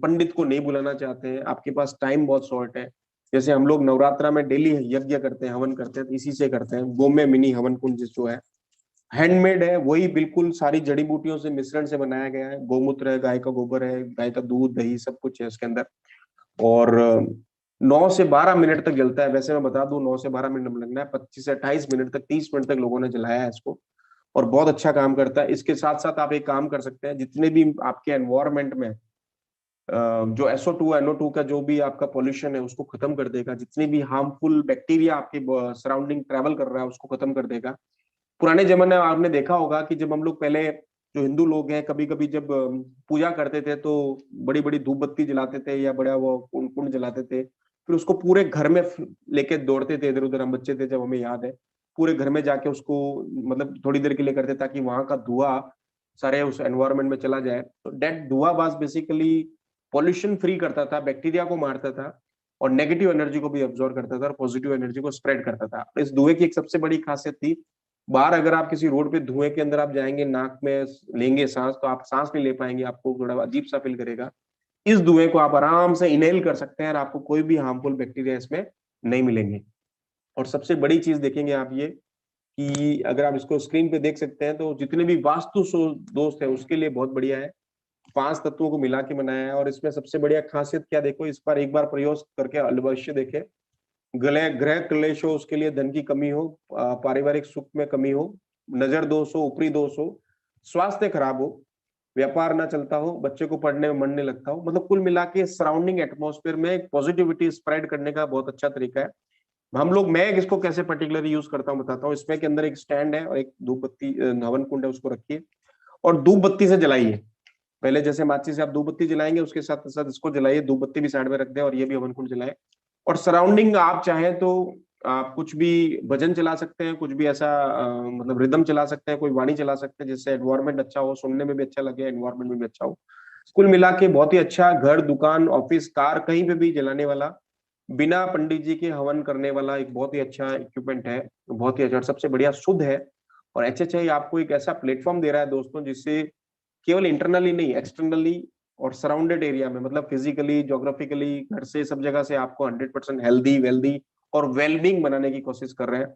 पंडित को नहीं बुलाना चाहते हैं, आपके पास टाइम बहुत शॉर्ट है, जैसे हम लोग नवरात्रा में डेली यज्ञ करते हैं, हवन करते हैं, तो इसी से करते हैं। गोम्य मिनी हवन कुंड जो है हैंडमेड है, वही बिल्कुल सारी जड़ी बूटियों से मिश्रण से बनाया गया है। गोमूत्र है, गाय का गोबर है, गाय का दूध, दही सब कुछ है इसके अंदर, और 9 से 12 मिनट तक जलता है। वैसे मैं बता दूं 9 से 12 मिनट लगना है, 25 से 28 मिनट तक, 30 मिनट तक लोगों ने जलाया है इसको, और बहुत अच्छा काम करता है। इसके साथ साथ आप एक काम कर सकते हैं, जितने भी आपके एनवायरमेंट में जो SO2 NO2 का जो भी आपका पॉल्यूशन है उसको खत्म कर देगा, जितनी भी हार्मफुल बैक्टीरिया आपके सराउंडिंग ट्रेवल कर रहा है उसको खत्म कर देगा। पुराने जमाने में आपने देखा होगा कि जब हम लोग पहले, जो हिंदू लोग हैं, कभी कभी जब पूजा करते थे तो बड़ी बड़ी धूप बत्ती जलाते थे या बड़ा वो कुंड जलाते थे, फिर उसको पूरे घर में लेके दौड़ते थे इधर उधर। हम बच्चे थे जब, हमें याद है, पूरे घर में जाके उसको मतलब थोड़ी देर के लिए करते ताकि वहां का धुआं सारे उस एनवायरमेंट में चला जाए। तो डेट धुआं बास बेसिकली पॉल्यूशन फ्री करता था, बैक्टीरिया को मारता था, और नेगेटिव एनर्जी को भी अब्सॉर्ब करता था और पॉजिटिव एनर्जी को स्प्रेड करता था। इस धुएं की एक सबसे बड़ी खासियत थी, बाहर अगर आप किसी रोड पे धुएं के अंदर आप जाएंगे, नाक में लेंगे सांस, तो आप सांस नहीं ले पाएंगे, आपको थोड़ा अजीब सा फील करेगा। इस धुएं को आप आराम से इनहेल कर सकते हैं और आपको कोई भी हार्मफुल बैक्टीरिया इसमें नहीं मिलेंगे। और सबसे बड़ी चीज देखेंगे आप ये, कि अगर आप इसको स्क्रीन पे देख सकते हैं, तो जितने भी वास्तु दोस्त है उसके लिए बहुत बढ़िया है। 5 तत्वों को मिला के बनाया है, और इसमें सबसे बढ़िया खासियत क्या देखो, इस पर एक बार प्रयोग करके अवश्य देखें। गृह ग्रह क्लेश हो, उसके लिए धन की कमी हो, पारिवारिक सुख में कमी हो, नजर दोष हो, ऊपरी दोष हो, स्वास्थ्य खराब हो, व्यापार ना चलता हो, बच्चे को पढ़ने में मन नहीं लगता हो, मतलब कुल मिला के सराउंडिंग एटमॉस्फेयर में एक पॉजिटिविटी स्प्रेड करने का बहुत अच्छा तरीका है। हम लोग, मैं इसको कैसे पर्टिकुलरली यूज करता हूँ बताता हूँ। इसमें के अंदर एक स्टैंड है और एक धूप बत्ती हवन कुंड है, उसको रखिए और धूप बत्ती से जलाइए। पहले जैसे माचिस से आप धूप बत्ती जलाएंगे, उसके साथ साथ इसको जलाइए, धूप बत्ती भी साइड में रख दें और ये भी हवन कुंड जलाए। और सराउंडिंग आप चाहें तो आप कुछ भी भजन चला सकते हैं, कुछ भी ऐसा मतलब रिदम चला सकते हैं, कोई वाणी चला सकते हैं, जिससे एनवायरमेंट अच्छा हो, सुनने में भी अच्छा लगे, एनवायरमेंट में भी अच्छा हो। कुल मिला के बहुत ही अच्छा, घर, दुकान, ऑफिस, कार, कहीं पे भी जलाने वाला, बिना पंडित जी के हवन करने वाला एक बहुत ही अच्छा इक्विपमेंट है, बहुत ही अच्छा और सबसे बढ़िया शुद्ध है। और HHI आपको एक ऐसा प्लेटफॉर्म दे रहा है दोस्तों, जिससे केवल इंटरनली नहीं, एक्सटर्नली और सराउंडेड एरिया में, मतलब फिजिकली, ज्योग्राफिकली, घर से सब जगह से आपको 100% हेल्दी, वेल्दी और वेलबींग बनाने की कोशिश कर रहे हैं।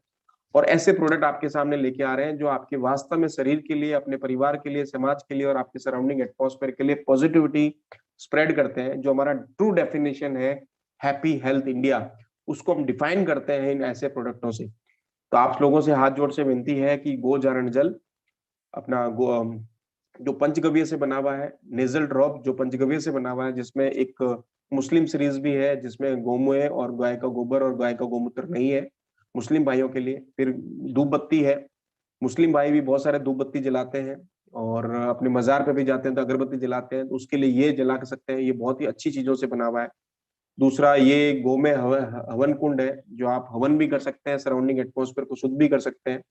और ऐसे प्रोडक्ट आपके सामने लेके आ रहे हैं जो आपके वास्तव में शरीर के लिए, अपने परिवार के लिए, समाज के लिए और आपके सराउंडिंग एटमॉस्फेयर के लिए पॉजिटिविटी स्प्रेड करते हैं। जो हमारा ट्रू डेफिनेशन है हैप्पी हेल्थ इंडिया, उसको हम डिफाइन करते हैं इन ऐसे प्रोडक्टों से। तो आप लोगों से हाथ जोड़ से विनती है कि गोचारण जल अपना जो पंचगव्य से बना हुआ है, नेजल ड्रॉप जो पंचगव्य से बना हुआ है, जिसमें एक मुस्लिम सीरीज भी है जिसमें गोमूत्र और गाय का गोबर और गाय का गोमूत्र नहीं है, मुस्लिम भाइयों के लिए। फिर धूप बत्ती है, मुस्लिम भाई भी बहुत सारे धूप बत्ती जलाते हैं, और अपने मजार पे भी जाते हैं तो अगरबत्ती जलाते हैं, तो उसके लिए ये जला सकते हैं, ये बहुत ही अच्छी चीजों से बना हुआ है। दूसरा, ये गोमय हवन कुंड है, जो आप हवन भी कर सकते हैं, सराउंडिंग एटमॉस्फेयर को शुद्ध भी कर सकते हैं,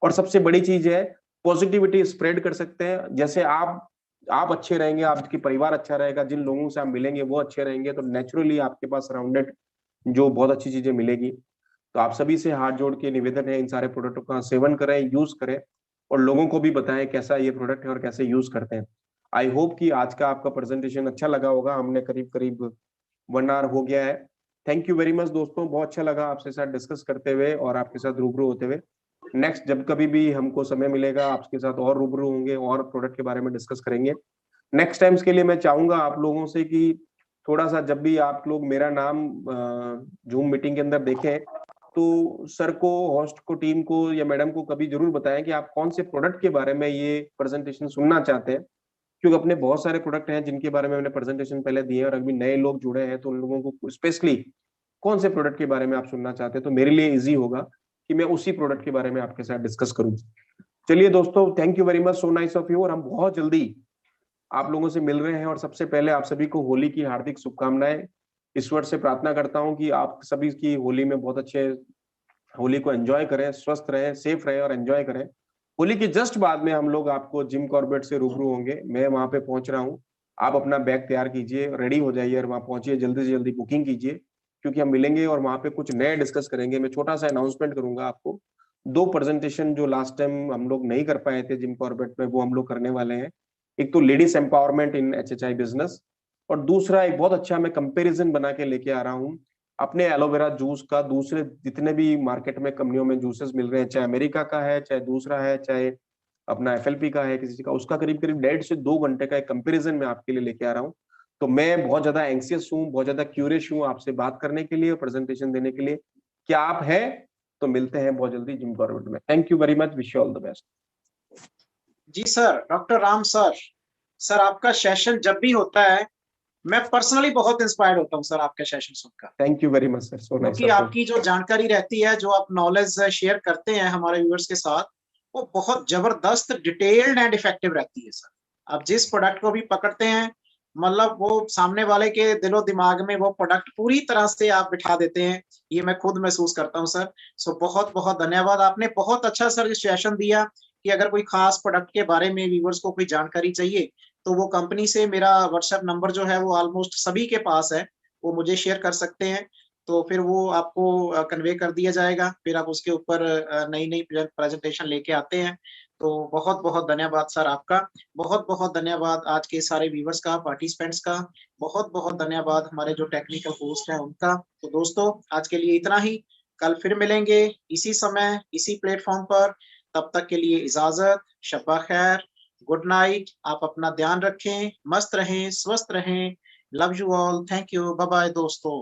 और सबसे बड़ी चीज है पॉजिटिविटी स्प्रेड कर सकते हैं। जैसे आप अच्छे रहेंगे, आपके परिवार अच्छा रहेगा, जिन लोगों से आप मिलेंगे वो अच्छे रहेंगे, तो नेचुरली आपके पास सराउंडेड जो बहुत अच्छी चीजें मिलेगी। तो आप सभी से हाथ जोड़ के निवेदन है, इन सारे प्रोडक्टों का सेवन करें, यूज करें, और लोगों को भी बताएं कैसा ये प्रोडक्ट है और कैसे यूज करते हैं। आई होप कि आज का आपका प्रेजेंटेशन अच्छा लगा होगा। हमने करीब करीब 1 आवर हो गया है। थैंक यू वेरी मच दोस्तों, बहुत अच्छा लगा आपके साथ डिस्कस करते हुए और आपके साथ रूबरू होते हुए। नेक्स्ट जब कभी भी हमको समय मिलेगा, आपके साथ और रूबरू होंगे और प्रोडक्ट के बारे में डिस्कस करेंगे। नेक्स्ट टाइम्स के लिए मैं चाहूंगा आप लोगों से कि थोड़ा सा जब भी आप लोग मेरा नाम जूम मीटिंग के अंदर देखें, तो सर को, होस्ट को, टीम को या मैडम को कभी जरूर बताएं कि आप कौन से प्रोडक्ट के बारे में ये प्रेजेंटेशन सुनना चाहते हैं, क्योंकि अपने बहुत सारे प्रोडक्ट हैं जिनके बारे में मैंने प्रेजेंटेशन पहले दिए और अभी नए लोग जुड़े हैं, तो उन लोगों को स्पेशली कौन से प्रोडक्ट के बारे में आप सुनना चाहते हैं, तो मेरे लिए इजी होगा कि मैं उसी प्रोडक्ट के बारे में आपके साथ डिस्कस करूं। चलिए दोस्तों, thank you very much, so nice of you. और हम बहुत जल्दी आप लोगों से मिल रहे हैं, और सबसे पहले आप सभी को होली की हार्दिक शुभकामनाएं। ईश्वर से प्रार्थना करता हूं कि आप सभी की होली में बहुत अच्छे होली को एंजॉय करें, स्वस्थ रहें, सेफ रहें और एंजॉय करें। होली के जस्ट बाद में हम लोग आपको जिम कॉर्बेट से रूबरू होंगे, मैं वहां पे पहुंच रहा हूँ। आप अपना बैग तैयार कीजिए, रेडी हो जाइए और वहां पहुंचिए, जल्दी से जल्दी बुकिंग कीजिए, क्योंकि हम मिलेंगे और वहां पे कुछ नए डिस्कस करेंगे। मैं छोटा सा अनाउंसमेंट करूंगा आपको, 2 प्रेजेंटेशन जो लास्ट टाइम हम लोग नहीं कर पाए थे जिम कॉर्बेट में, वो हम लोग करने वाले हैं। एक तो लेडीज एम्पावरमेंट इन HHI बिजनेस, और दूसरा एक बहुत अच्छा मैं कंपेरिजन बना के लेके आ रहा हूँ अपने एलोवेरा जूस का दूसरे जितने भी मार्केट में कंपनियों में जूसेस मिल रहे हैं, चाहे अमेरिका का है, चाहे दूसरा है, चाहे अपना FLP का है किसी का, उसका करीब करीब 1.5 से 2 घंटे का एक कंपेरिजन मैं आपके लिए लेके आ रहा हूँ। तो मैं बहुत ज्यादा एंक्सियस हूँ, बहुत ज्यादा क्यूरियस हूँ आपसे बात करने के लिए और प्रेजेंटेशन देने के लिए। क्या आप है? तो मिलते हैं बहुत जल्दी जिम कॉर्बेट में। Thank you very much, wish you all the best. जी sir, doctor Ram sir, sir आपका सेशन जब भी होता है मैं पर्सनली बहुत इंस्पायर्ड होता हूँ सर आपके सेशन सुनकर। Thank you very much sir, so nice क्योंकि ऑफ यू। आपकी जो जानकारी रहती है, जो आप नॉलेज शेयर करते हैं हमारे व्यूअर्स के साथ, वो बहुत जबरदस्त, डिटेल्ड एंड इफेक्टिव रहती है सर। आप जिस प्रोडक्ट को भी पकड़ते हैं, मतलब वो सामने वाले के दिलो दिमाग में वो प्रोडक्ट पूरी तरह से आप बिठा देते हैं, ये मैं खुद महसूस करता हूँ सर। सो बहुत बहुत धन्यवाद, आपने बहुत अच्छा सर सेशन दिया कि अगर कोई खास प्रोडक्ट के बारे में व्यूअर्स को कोई जानकारी चाहिए तो वो कंपनी से, मेरा व्हाट्सएप नंबर जो है वो ऑलमोस्ट सभी के पास है, वो मुझे शेयर कर सकते हैं, तो फिर वो आपको कन्वे कर दिया जाएगा, फिर आप उसके ऊपर नई नई प्रेजेंटेशन लेके आते हैं। तो बहुत बहुत धन्यवाद सर आपका, बहुत बहुत धन्यवाद आज के सारे व्यूवर्स का, पार्टिसिपेंट्स का, बहुत बहुत धन्यवाद हमारे जो टेक्निकल होस्ट हैं उनका। तो दोस्तों आज के लिए इतना ही, कल फिर मिलेंगे इसी समय इसी प्लेटफॉर्म पर, तब तक के लिए इजाजत, शब्बा खैर, गुड नाइट, आप अपना ध्यान रखें, मस्त रहें, स्वस्थ रहें, love you all, thank you, bye bye दोस्तों।